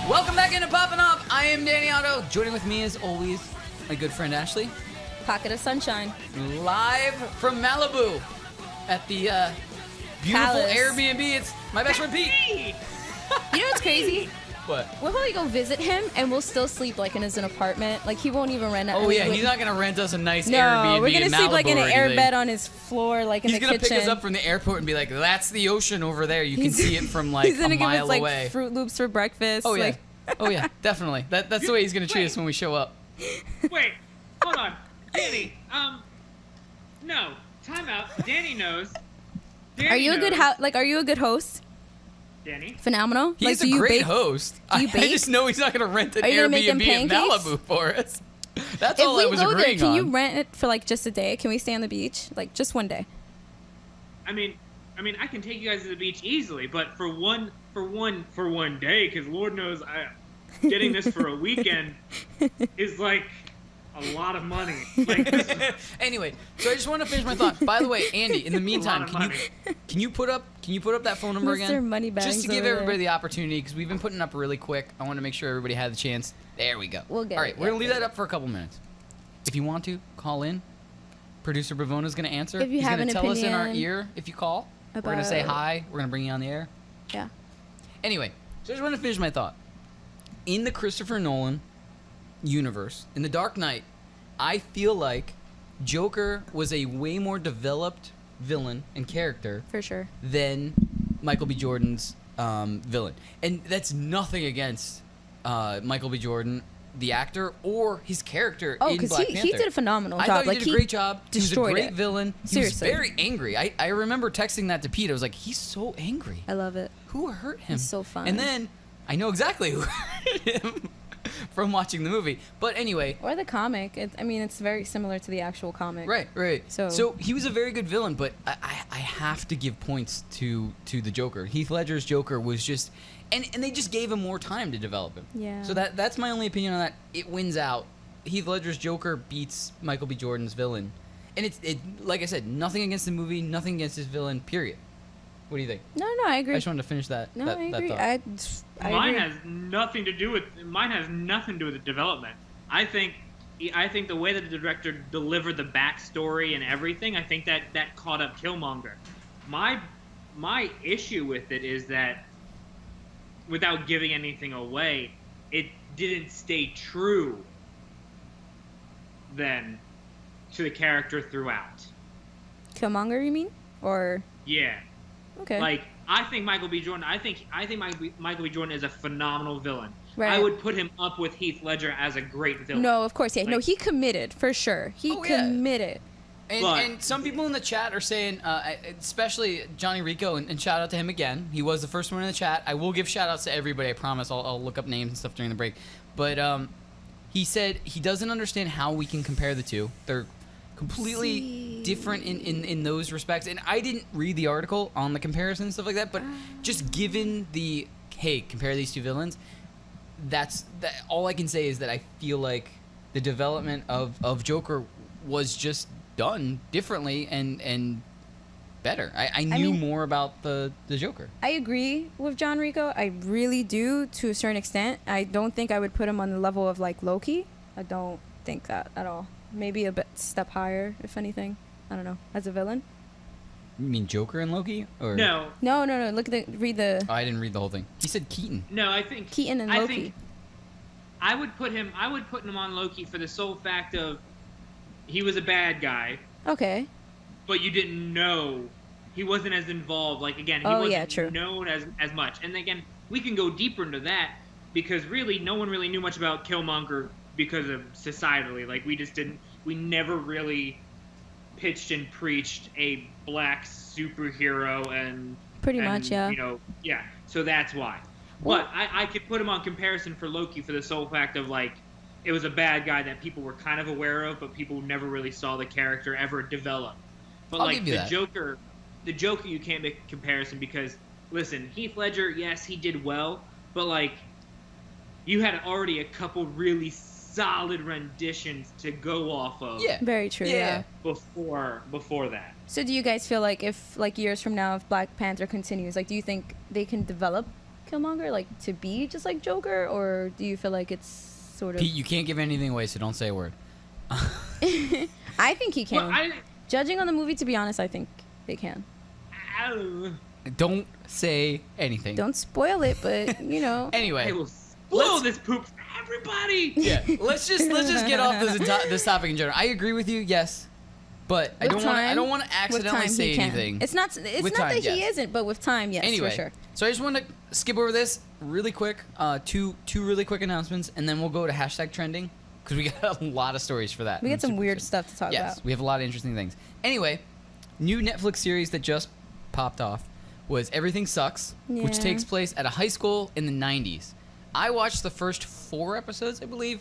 Welcome back into Poppin Off. I am Danny Otto. Joining with me, as always, my good friend Ashley. Pocket of sunshine. Live from Malibu at the beautiful Palace. Airbnb. It's my best friend Pete. You know what's crazy? What? We'll probably go visit him and we'll still sleep like in his apartment. Like he won't even rent out. Oh yeah, he's not gonna rent us a nice No, Airbnb we're gonna in sleep like in Malibu an or air anything. bed on his floor, like in He's the gonna kitchen. pick us up from the airport and be like, "That's the ocean over there. You can see it from like he's gonna a give mile us like away." Fruit Loops for breakfast. Oh yeah, like- oh yeah, definitely. That's the way he's gonna treat Wait. us when we show up. Wait, hold on, Danny. No, time out. Danny knows. Danny Are you a good knows. Are you a good host? Danny? Phenomenal. He's like, a do you great bake? host. Do you I bake? just know he's not gonna rent an Are you gonna make him Airbnb in pancakes? Malibu for us. That's If all I we was go there, agreeing can on. you rent it for like just a day? Can we stay on the beach? Like just one day. I mean, I can take you guys to the beach easily, but for one day, because Lord knows, getting this for a weekend is like a lot of money. Like, this is Anyway, so I just want to finish my thought. By the way, Andy, in the meantime, of money. can you put up that phone number Mr. again? Moneybags Just to give over everybody there. the opportunity, because we've been putting it up really quick. I want to make sure everybody had the chance. There we go. We'll get All it, right, we're yeah, gonna leave yeah. that up for a couple minutes. If you want to, call in. Producer Bravona's gonna answer. If you He's have gonna an tell us in our opinion ear if you call. We're gonna say about- hi. We're gonna bring you on the air. Yeah. Anyway, so I just want to finish my thought. In the Christopher Nolan universe, in The Dark Knight, I feel like Joker was a way more developed villain and character For sure. than Michael B. Jordan's villain. And that's nothing against Michael B. Jordan, the actor, or his character Oh, in because Black he Panther. did a phenomenal I job. thought he did a great job. He was a destroyed great it. villain. Seriously. He was very angry. I remember texting that to Pete. I was like, he's so angry. I love it. Who hurt him? He's so fun. And then I know exactly who hurt him from watching the movie. But anyway. Or the comic. It's very similar to the actual comic. Right. So he was a very good villain, but I have to give points to the Joker. Heath Ledger's Joker was just... And they just gave him more time to develop him. Yeah. So that's my only opinion on that. It wins out. Heath Ledger's Joker beats Michael B. Jordan's villain. And it like I said, nothing against the movie, nothing against his villain, period. What do you think? No, I agree. I just wanted to finish that. No, that, I agree. That thought. I Mine agree. has nothing to do with the development. I think the way that the director delivered the backstory and everything, I think that caught up Killmonger. My issue with it is that, without giving anything away, it didn't stay true then to the character throughout. Killmonger, you mean? Or Yeah. okay. Like, I think Michael B. Jordan. I think Michael B. Jordan is a phenomenal villain. Right. I would put him up with Heath Ledger as a great villain. No, of course, yeah. No, Like- he committed for sure. He committed. And some people in the chat are saying, especially Johnny Rico, and shout out to him again. He was the first one in the chat. I will give shout outs to everybody, I promise. I'll look up names and stuff during the break. But he said he doesn't understand how we can compare the two. They're completely different in those respects. And I didn't read the article on the comparison and stuff like that, but just given the, hey, compare these two villains, all I can say is that I feel like the development of Joker was just done differently and better. I knew more about the Joker. I agree with John Rico. I really do, to a certain extent. I don't think I would put him on the level of like Loki. I don't think that at all. Maybe a bit step higher, if anything. I don't know. As a villain. You mean Joker and Loki? Or No. No. Look at read the. Oh, I didn't read the whole thing. He said Keaton. No, I think Keaton and Loki. think I would put him on Loki for the sole fact of he was a bad guy, Okay. but you didn't know he wasn't as involved. Like, again, he Oh, wasn't yeah, true. known as much. And again, we can go deeper into that because really no one really knew much about Killmonger because of societally. Like, we never really pitched and preached a black superhero and Pretty much, yeah. You know, yeah. So that's why. Well- But I could put him on comparison for Loki for the sole fact of, like, it was a bad guy that people were kind of aware of, but people never really saw the character ever develop. But I'll like give you the that. Joker, you can't make a comparison because, listen, Heath Ledger, yes, he did well, but like, you had already a couple really solid renditions to go off of. Yeah. Very true. Yeah. Before that. So do you guys feel like if like years from now, if Black Panther continues, like, do you think they can develop Killmonger like to be just like Joker, or do you feel like it's sort of? Pete, you can't give anything away, so don't say a word. I think he can. Well, Judging on the movie, to be honest, I think they can. Don't say anything. Don't spoil it, but you know. Anyway, I will spoil this poop for everybody. yeah, let's just get off this topic in general. I agree with you, yes, but I With don't want to time- with accidentally time, say he can. anything. It's not With not time, that he yes. isn't, but with time, yes, Anyway, for sure. so I just want to skip over this really quick. Two really quick announcements, and then we'll go to hashtag trending because we got a lot of stories for that. We I'm got some super weird excited. stuff to talk Yes, about. we have a lot of interesting things. Anyway, new Netflix series that just popped off was Everything Sucks, which Yeah. takes place at a high school in the 90s. I watched the first 4 episodes, I believe.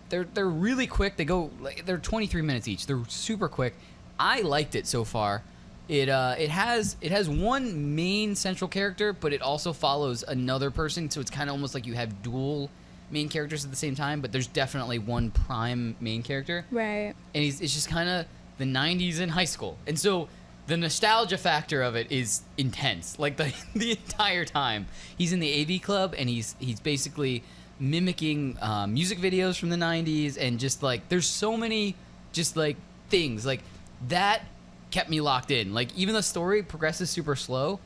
They're really quick. They're 23 minutes each. They're super quick. I liked it so far. It has one main central character, but it also follows another person, so it's kind of almost like you have dual main characters at the same time, but there's definitely one prime main character. Right. And it's just kind of the 90s in high school. And so the nostalgia factor of it is intense, like the entire time. He's in the AV club, and he's basically mimicking music videos from the 90s, and just like there's so many just like things like that kept me locked in. Like, even the story progresses super slow,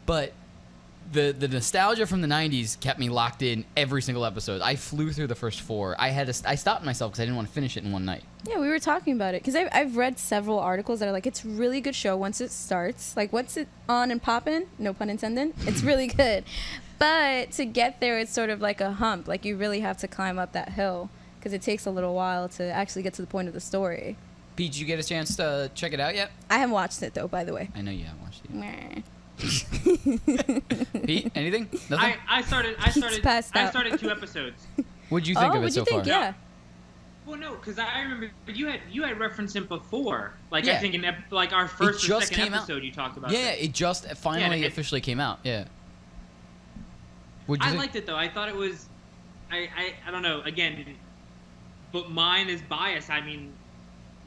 but the nostalgia from the 90s kept me locked in every single episode. I flew through the first 4. I stopped myself because I didn't want to finish it in one night. Yeah, we were talking about it because I've read several articles that are like, it's a really good show once it starts. Like, once it's on and poppin', no pun intended, it's really good. But to get there, it's sort of like a hump. Like, you really have to climb up that hill because it takes a little while to actually get to the point of the story. Pete, did you get a chance to check it out yet? I haven't watched it, though, by the way. I know you haven't watched it yet. Meh. Pete, anything? Nothing? I started passed out. 2 episodes. What'd you think of it what'd so you think? far? Yeah. Well, no, because I remember you had referenced him before. Like, Yeah. I think in like our first It or just second came out. episode, you talked about. Yeah, this. it just finally officially came out. Yeah. What'd you I think? liked it though. I thought it was, I don't know. Again, but mine is biased. I mean,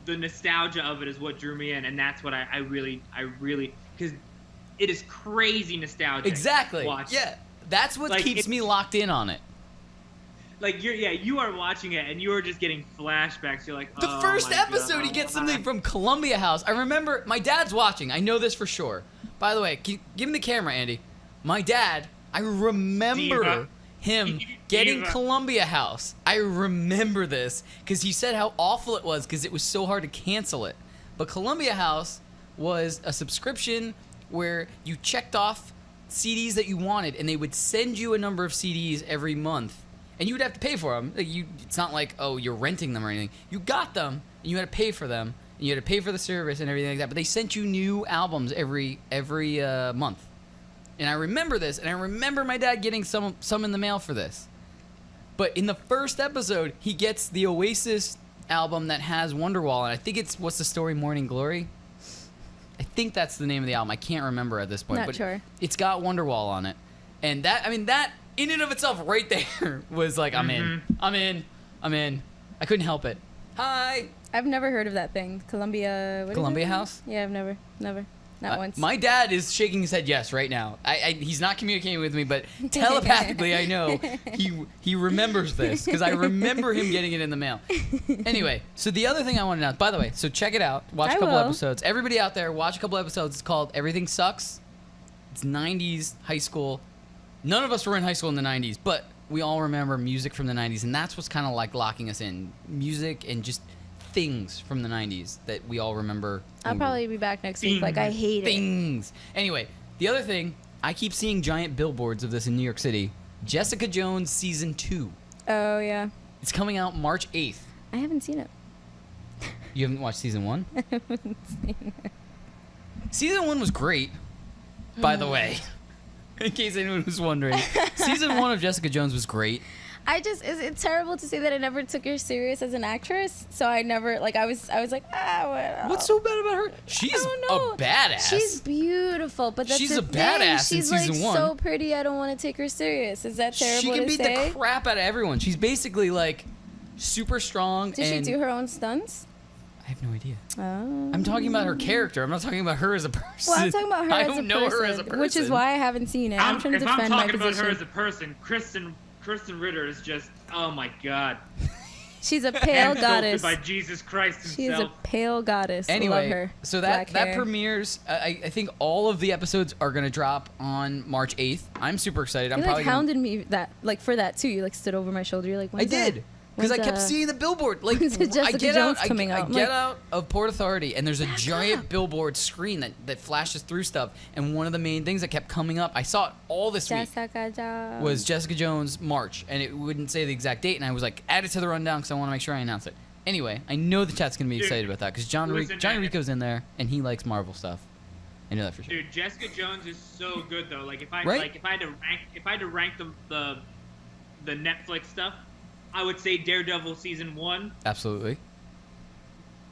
the nostalgia of it is what drew me in, and that's what I really because it is crazy nostalgic. Exactly. Watch. Yeah, that's what Like, keeps me locked in on it. Like you are watching it and you are just getting flashbacks. You're like, The oh first my episode, God. he gets something from Columbia House. I remember my dad's watching. I know this for sure. By the way, give me the camera, Andy. My dad, I remember Diva. him getting Diva. Columbia House. I remember this because he said how awful it was because it was so hard to cancel it. But Columbia House was a subscription where you checked off CDs that you wanted, and they would send you a number of CDs every month. And you would have to pay for them. It's not like, oh, you're renting them or anything. You got them, and you had to pay for them, and you had to pay for the service and everything like that. But they sent you new albums every month. And I remember this, and I remember my dad getting some in the mail for this. But in the first episode, he gets the Oasis album that has Wonderwall, and I think it's What's the Story, Morning Glory? I think that's the name of the album. I can't remember at this point. Not but sure. It's got Wonderwall on it. And that in and of itself right there was like, I'm in. I couldn't help it. Hi. I've never heard of that thing. Columbia. What is Columbia it? House? Yeah, I've never. Not once. My dad is shaking his head yes right now. He's not communicating with me, but telepathically I know he remembers this because I remember him getting it in the mail. Anyway, so the other thing I want to announce, by the way, so check it out. Watch a couple episodes. Everybody out there, watch a couple episodes. It's called Everything Sucks. It's 90s high school. None of us were in high school in the 90s, but we all remember music from the 90s, and that's what's kind of like locking us in. Music and just things from the 90s that we all remember. I'll probably be back next week. Like, I hate it. Anyway, the other thing, I keep seeing giant billboards of this in New York City. Jessica Jones Season 2. Oh, yeah. It's coming out March 8th. I haven't seen it. You haven't watched Season 1? I haven't seen it. Season 1 was great, by the way. In case anyone was wondering. Season 1 of Jessica Jones was great. It's terrible to say that I never took her serious as an actress. So I never, like, I was like, What's so bad about her? She's a badass. She's beautiful, but that's She's the a badass thing. in She's Season like 1. so pretty, I don't want to take her serious. Is that terrible She can to beat say? the crap out of everyone. She's basically like super strong. Did she do her own stunts? I have no idea. Oh. I'm talking about her character. I'm not talking about her as a person. Well, I'm talking about her I as don't a know person, her as a person. which is why I haven't seen it. I'm trying to if I'm defend my talking about position. her as a person, Kristen Ritter is just, oh my God. She's a pale goddess. By Jesus Christ himself. She is a pale goddess. Anyway, Love her. so Black that hair. premieres. I think all of the episodes are gonna drop on March 8th. I'm super excited. I'm You probably like hounded me for that too. You like stood over my shoulder. You're like, I when's did. Because I kept seeing the billboard. Like when's Jessica I get Jones out, coming I out? I'm get like, out of Port Authority, and there's a giant billboard screen that flashes through stuff. And one of the main things that kept coming up, I saw it all this week, Jessica Jones. was Jessica Jones March, and it wouldn't say the exact date. And I was like, add it to the rundown because I want to make sure I announce it. Anyway, I know the chat's gonna be excited about that because Johnny Rico's in there, and he likes Marvel stuff. I know that for sure. Dude, Jessica Jones is so good though. Like if I had to rank the Netflix stuff, I would say Daredevil season 1. Absolutely.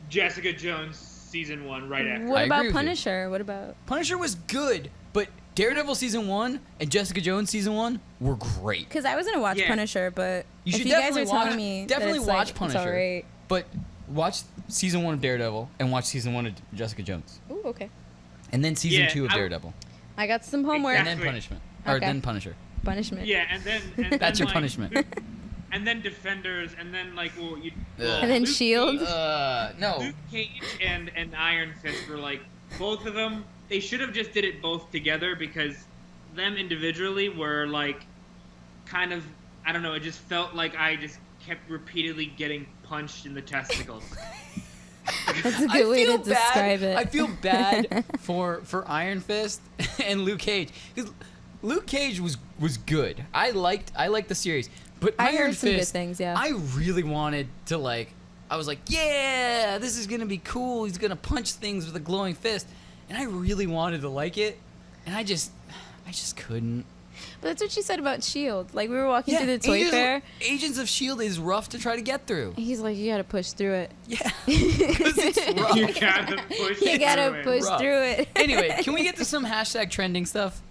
Jessica Jones season 1 right after. What I agree about with Punisher? What about Punisher was good, but Daredevil season 1 and Jessica Jones season 1 were great. Because I was gonna watch Punisher, but You should if you guys definitely are telling watch. me Definitely that it's watch like, Punisher. It's all right. But watch season 1 of Daredevil and watch season 1 of Jessica Jones, Ooh, okay. and then season 2 of Daredevil, I got some homework. and then Punishment, or Okay. then Punisher. Punishment. Yeah, and then That's your like, punishment. And then Defenders, and then like And then Shield. No. Luke Cage and Iron Fist were like both of them. They should have just did it both together because them individually were like kind of, I don't know, it just felt like I just kept repeatedly getting punched in the testicles. That's a good way to describe it. I feel bad for Iron Fist and Luke Cage, because Luke Cage was good. I liked the series, but I Iron heard Fist, some good things. Yeah. I really wanted to like. I was like, yeah, this is gonna be cool. He's gonna punch things with a glowing fist, and I really wanted to like it, and I just couldn't. But that's what she said about S.H.I.E.L.D. Like, we were walking through the toy fair. Agents of S.H.I.E.L.D. is rough to try to get through. He's like, you gotta push through it. Yeah, because it's rough. You gotta push You gotta push Rough. through it. Anyway, can we get to some hashtag trending stuff?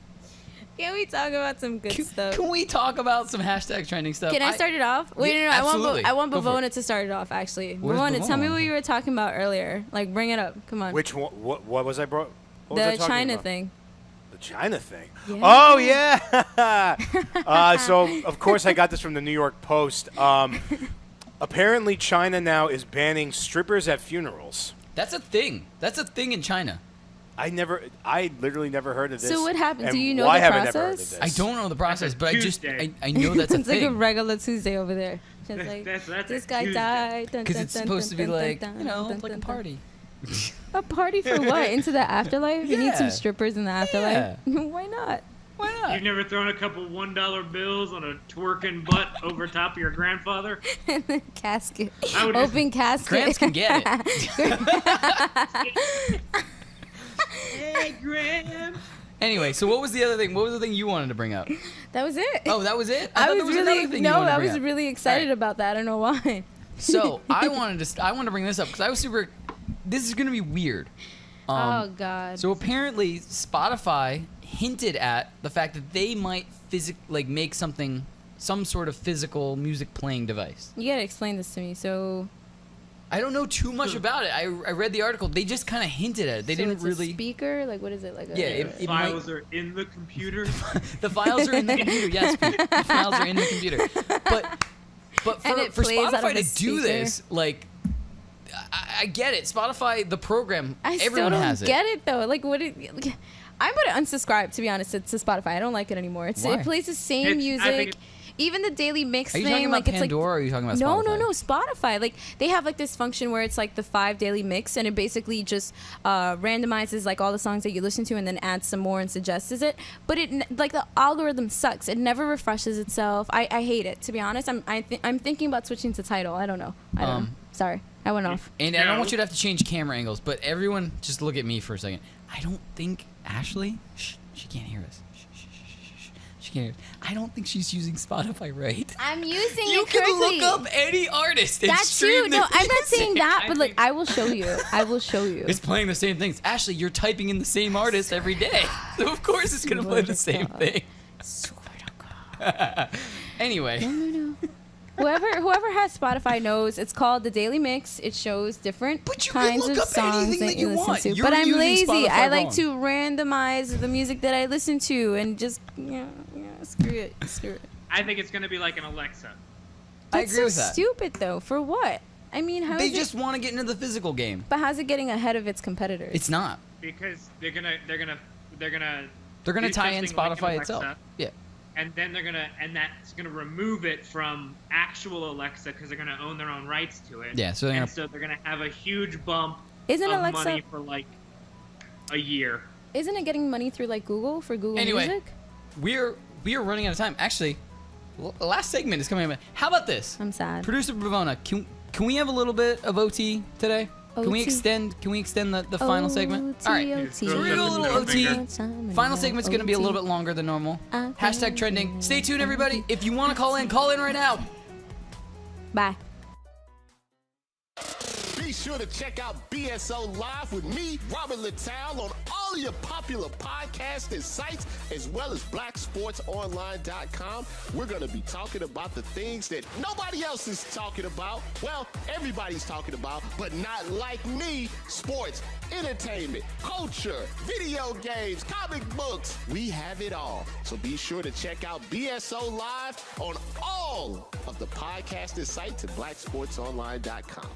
Can we talk about some good stuff? Can we talk about some hashtag trending stuff? Can I start it off? Wait, Yeah, no, absolutely. I want Go for Bavona to start it off, actually. What is Bavona, tell me Bavona? what you were talking about earlier. Like, bring it up. Come on. Which one? What was I brought? What was I The talking China about? thing. The China thing. Yeah. Oh yeah. So of course I got this from the New York Post. Apparently China now is banning strippers at funerals. That's a thing. That's a thing in China. I literally never heard of this. So what happened? and Do you know why the haven't I never heard of process? this? I don't know the process, but Tuesday. I know that's a It's like a thing. regular Tuesday over there. Just like, That's this a guy Tuesday. died. Because it's supposed to be like, you know, like a party. A party for what? Into the afterlife? You need some Yeah. strippers in the afterlife? Why not? Why not? You've never thrown a couple $1 bills on a twerking butt over top of your grandfather? Casket. I would Open casket. Gramps can get it. Hey, Graham. Anyway, so what was the other thing? What was the thing you wanted to bring up? That was it. Oh, that was it? I thought was there really another thing you wanted to I bring was up. really excited All right. about that. I don't know why. So I wanted to bring this up because I was super. This is gonna be weird. Oh God. So apparently, Spotify hinted at the fact that they might make some sort of physical music playing device. You gotta explain this to me. So. I don't know too much about it. I read the article. They just kind of hinted at it. They so didn't it's really. A speaker? Like what is it? Like a, Yeah, it Files might, are in the computer. the files are in the computer. Yes, Pete, the files are in the computer. But And it for plays out of Spotify a to do speaker. this, like, I get it. Spotify, the program, I still everyone don't has it. get it though. Like what? I'm gonna unsubscribe to be honest to Spotify. I don't like it anymore. Why? It plays the same I think music. Even the daily mix Are you thing, talking about like it's Pandora or are you talking about no, Spotify? no, Spotify. Like they have like this function where it's like the 5 daily mix, and it basically just randomizes like all the songs that you listen to, and then adds some more and suggests it. But like the algorithm sucks. It never refreshes itself. I hate it, to be honest. I'm thinking about switching to Tidal. I don't know. I don't know. Sorry, I went off. And I don't want you to have to change camera angles, but everyone, just look at me for a second. I don't think Ashley, she can't hear us. She can't hear us. I don't think she's using Spotify right. I'm using You it can correctly. look up any artist and That's true. stream No, their I'm not music. saying that, but like I will show you. I will show you. It's playing the same things. Ashley, you're typing in the same artist every day. So of course it's going to play the same thing. Swear to God. Anyway. No. Whoever has Spotify knows it's called the Daily Mix. It shows different But you can kinds look of up songs anything that that you you listen want. to. You're But I'm using lazy. Spotify I like wrong. to randomize the music that I listen to and just screw it. I think it's gonna be like an Alexa. I That's agree so with that. stupid though. For what? I mean, how They is just it? want to get into the physical game. But how's it getting ahead of its competitors? It's not. Because they're gonna They're going to do tie in something like an Spotify Alexa, itself. Yeah. and then that's gonna remove it from actual Alexa because they're gonna own their own rights to it. Yeah, so they're and gonna- so they're gonna have a huge bump Isn't of Alexa? money for like a year. Isn't it getting money through like Google for Google Anyway, Music? we are running out of time. Actually, the last segment is coming up. How about this? I'm sad. Producer Bravona, can we have a little bit of OT today? Can we OT? extend the final segment? All right. OT. So we're gonna go a little OT. Final segment's gonna be a little bit longer than normal. Hashtag trending. Stay tuned, everybody. If you want to call in right now. Bye. Be sure to check out BSO Live with me, Robert Littal, on all of your popular podcasting sites, as well as blacksportsonline.com. We're going to be talking about the things that nobody else is talking about. Well, everybody's talking about, but not like me. Sports, entertainment, culture, video games, comic books. We have it all. So be sure to check out BSO Live on all of the podcasting sites at blacksportsonline.com.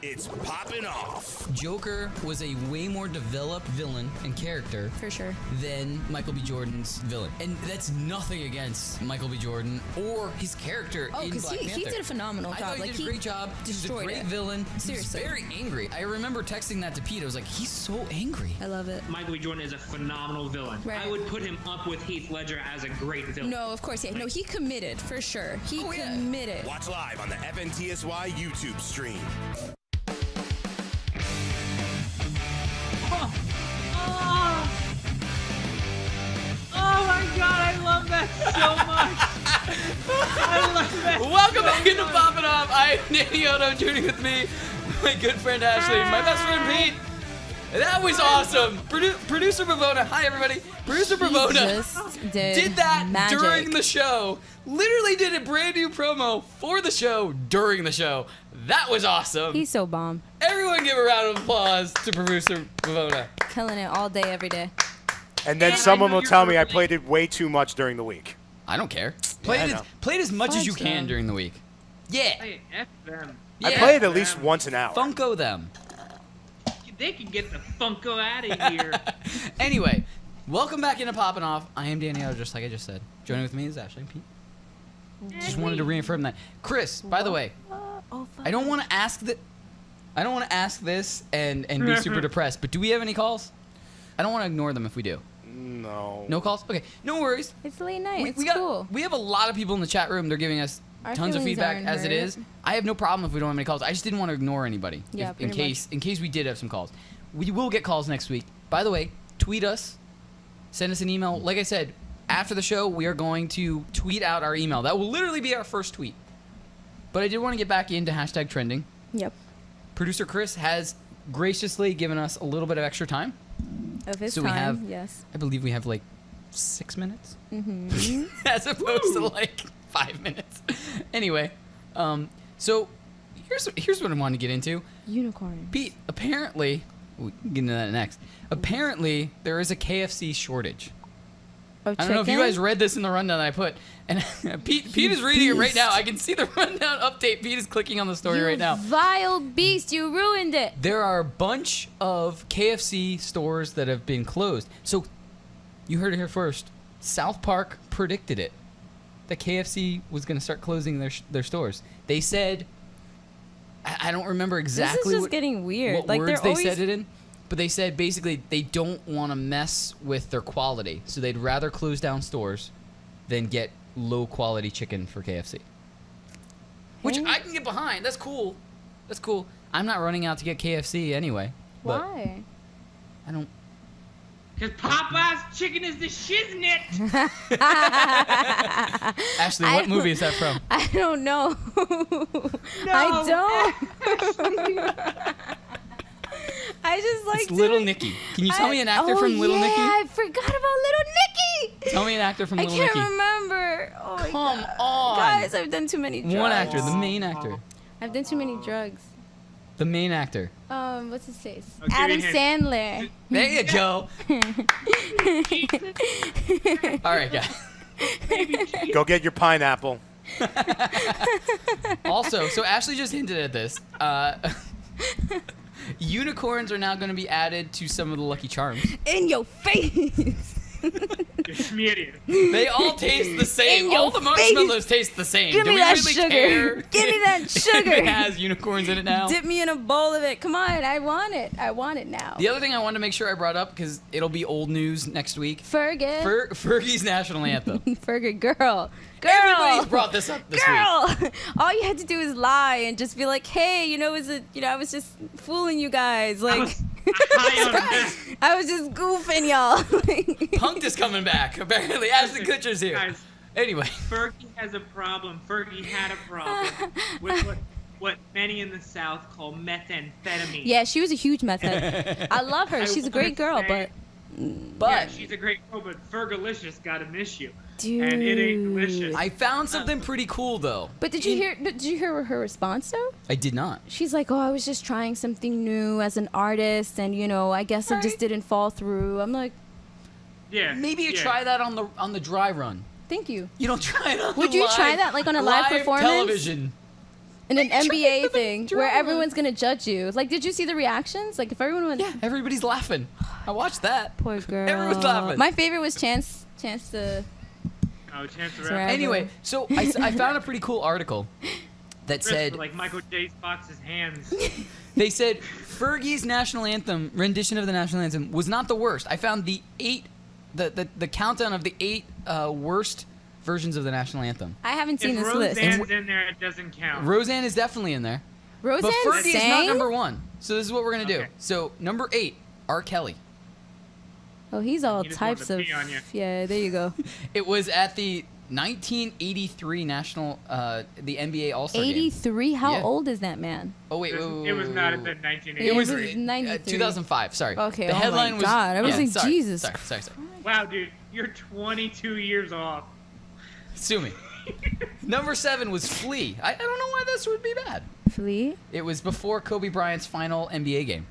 It's Poppin' Off. Joker was a way more developed villain and character For sure. than Michael B. Jordan's villain. And that's nothing against Michael B. Jordan or his character Oh, in because Black he Panther. did a phenomenal I job. thought he did a great job. He was a destroyed great it. villain. Seriously. He was very angry. I remember texting that to Pete. I was like, he's so angry. I love it. Michael B. Jordan is a phenomenal villain. Right. I would put him up with Heath Ledger as a great villain. No, of course, yeah. No, he committed, for sure. He committed. Watch live on the FNTSY YouTube stream. Oh my god, I love that so much. I love that. Welcome back into Poppin' Off. I am Danny Otto, joining with me, my good friend Ashley, my best friend Pete. That was awesome. Producer Bavona, hi everybody. Producer Bavona just did that magic. during the show. Literally did a brand new promo for the show during the show. That was awesome. He's so bomb. Everyone give a round of applause to Producer Bavona. Killing it all day, every day. And then someone will tell me I played it way too much during the week. I don't care. Play it as much as you can them. during the week. Yeah. Hey, F them. Yeah. I play it at least once an hour. Funko them. They can get the Funko out of here. Anyway, welcome back into Poppin' Off. I am Danny Otto, just like I just said. Joining with me is Ashley and Pete. Just wanted to reaffirm that. Chris, by the way, I don't want to ask that. I don't want to ask this and be super depressed. But do we have any calls? I don't want to ignore them if we do. No. No calls? Okay, no worries. It's late night. It's we got, cool. We have a lot of people in the chat room. They're giving us Our tons of feelings feedback aren't as it hurt. is. I have no problem if we don't have any calls. I just didn't want to ignore anybody. Yeah, in case we did have some calls. We will get calls next week. By the way, tweet us. Send us an email. Like I said, after the show, we are going to tweet out our email. That will literally be our first tweet. But I did want to get back into hashtag trending. Yep. Producer Chris has graciously given us a little bit of extra time. Of his So time, we have, yes. I believe we have like 6 minutes. Mm-hmm. As opposed to like 5 minutes. Anyway, so here's what I wanted to get into. Unicorn. Pete, apparently, we can get into that next. Apparently, there is a KFC shortage. Of I don't know if you chicken? guys read this in the rundown that I put. And Pete is reading it right now. I can see the rundown update. Pete is clicking on the story right now. Vile beast, you ruined it. There are a bunch of KFC stores that have been closed. So, you heard it here first. South Park predicted it. That KFC was going to start closing their stores. They said, I don't remember exactly This is just getting weird. what Like, words they're they always... said it in. But they said basically they don't want to mess with their quality. So they'd rather close down stores than get low quality chicken for KFC. Which I can get behind. That's cool. That's cool. I'm not running out to get KFC anyway. But Why? I don't. Because Popeye's chicken is the shiznit. Ashley, what movie is that from? I don't know. I don't. I just like It's Little Nicky. Can you tell me an actor from Little Nicky? I forgot about Little Nicky. Tell me an actor from I Little can't Nicky. remember. Oh my Come God. on. Guys, I've done too many drugs. One actor, the main actor. I've done too many drugs. The main actor. What's his face? I'll give Adam you a Sandler. There you go. All right, guys. Go get your pineapple. Also, so Ashley just hinted at this. Unicorns are now going to be added to some of the Lucky Charms. In your face. They all taste the same. In your All the marshmallows taste the same. Give Do me we that really sugar. care Give me that sugar. if it has unicorns in it now? Dip me in a bowl of it. Come on, I want it. I want it now. The other thing I wanted to make sure I brought up, because it'll be old news next week. Fergie. Fergie's national anthem. Fergie, girl. Everybody's brought this up this week. All you had to do is lie and just be like, "Hey, I was just fooling you guys." Like, I was just goofing y'all. Punked is coming back. Apparently, Ashton Kutcher's here. Guys, anyway, Fergie has a problem. Fergie had a problem with what many in the South call methamphetamine. Yeah, she was a huge meth head. I love her. She's a great girl, but yeah, she's a great girl, but Fergalicious gotta miss you. Dude. And it ain't delicious. I found something pretty cool though. But did you hear her response though? I did not. She's like, "Oh, I was just trying something new as an artist, and I guess it just didn't fall through." I'm like, yeah. Maybe you try that on the dry run. Thank you. You don't try it on Would you live, try that like on a live performance? television? in an NBA thing where everyone's gonna judge you. Like, did you see the reactions? Like, if everyone went, Yeah, everybody's laughing. I watched that. poor girl. Everyone's laughing. My favorite was Chance to. Oh, Chance the Rapper. Rapper. Anyway, so I found a pretty cool article that said like Michael J. Fox's hands. they said Fergie's national anthem rendition of the national anthem was not the worst. I found the countdown of the 8 worst versions of the national anthem. I haven't seen If this list. Roseanne's in there, it doesn't count. Roseanne is definitely in there. Roseanne But Fergie is not sang? number 1. So this is what we're going to do. Okay. So number 8, R. Kelly. Oh, he's all He just types wanted of. to pee on you. Yeah, there you go. It was at the 1983 national, the NBA All-Star Game. 83. How Yeah. old is that man? Oh, wait. It was not at the It 1983. was 93. 2005, sorry. Okay, The oh my headline was... God, I was like, sorry, Jesus Sorry. Wow, dude, you're 22 years off. Sue me. Number 7 was Flea. I don't know why this would be bad. Flea. It was before Kobe Bryant's final NBA game.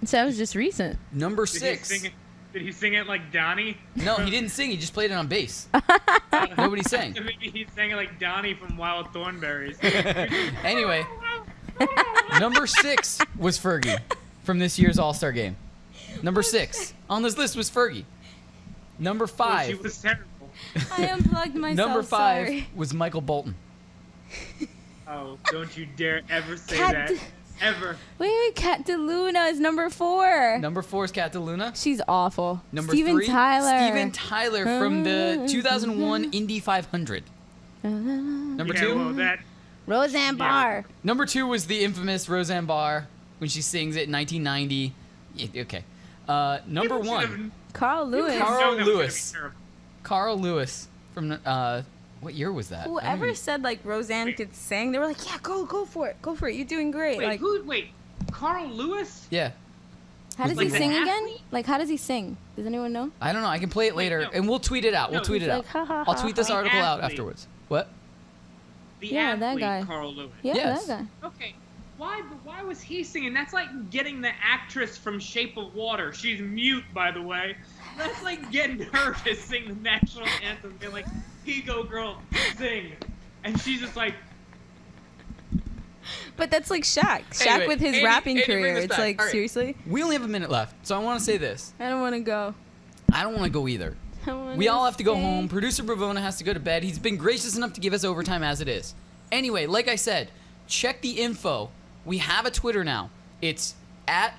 So that was just recent. Number Did 6. Did he sing it like Donnie? No, he didn't sing. He just played it on bass. Nobody sang. Maybe he sang it like Donnie from Wild Thornberries. Anyway, number 6 was Fergie from this year's All-Star game. Number 6 on this list was Fergie. Number 5. She was terrible. I unplugged myself. Number 5 Sorry. was Michael Bolton. Oh, don't you dare ever say Cat- that. Ever. Wait, Cat DeLuna is number 4. Number 4 is Cat DeLuna. She's awful. Number Steven 3, Tyler. Steven Tyler from the 2001 Indy 500. Number 2. Well, that. Roseanne Barr. Number 2 was the infamous Roseanne Barr when she sings it in 1990. Yeah, okay. Number 1, Carl Lewis. Carl That was gonna be Lewis. terrible. Carl Lewis from what year was that? I don't Whoever even- said like Roseanne could sing, they were like, yeah, go for it. Go for it. You're doing great. Wait, like, Carl Lewis? Yeah, how does like he the sing again? athlete? Like, how does he sing? Does anyone know? I don't know. I can play it later, no. and we'll tweet it out. We'll No, tweet he's it like, out. ha, ha, I'll ha, tweet this ha. article out athlete. afterwards. What? The Yeah, that athlete, guy. Carl Lewis. Yeah, Yes. that guy. Okay. Why was he singing? That's like getting the actress from Shape of Water. She's mute, by the way. That's like getting her to sing the national anthem. They're like, "Here you go, girl, sing," and she's just like, But that's like Shaq. Shaq Anyway, with his Andy, rapping Andy, bring career. this It's back. like, All right. seriously? We only have a minute left, so I want to say this. I don't want to go. I don't want to go either. I wanna We all have to go stay. home. Producer Bravona has to go to bed. He's been gracious enough to give us overtime as it is. Anyway, like I said, check the info. We have a Twitter now. It's at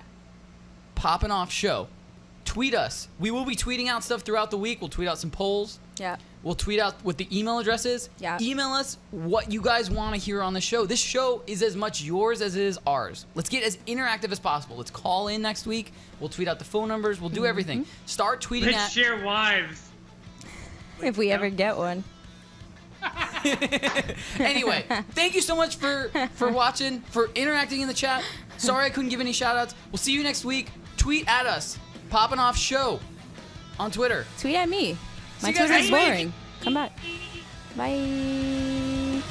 Poppin Off Show. Tweet us. We will be tweeting out stuff throughout the week. We'll tweet out some polls. Yeah. We'll tweet out what the email address is. Yeah. Email us what you guys want to hear on the show. This show is as much yours as it is ours. Let's get as interactive as possible. Let's call in next week. We'll tweet out the phone numbers. We'll do everything. Start tweeting "Let's at... share wives." If we ever get one. Anyway, thank you so much for watching, for interacting in the chat. Sorry I couldn't give any shout outs. We'll see you next week. Tweet at us. Poppin' Off Show on Twitter. Tweet at me. My See you guys Twitter's next week. boring. Come back. Bye.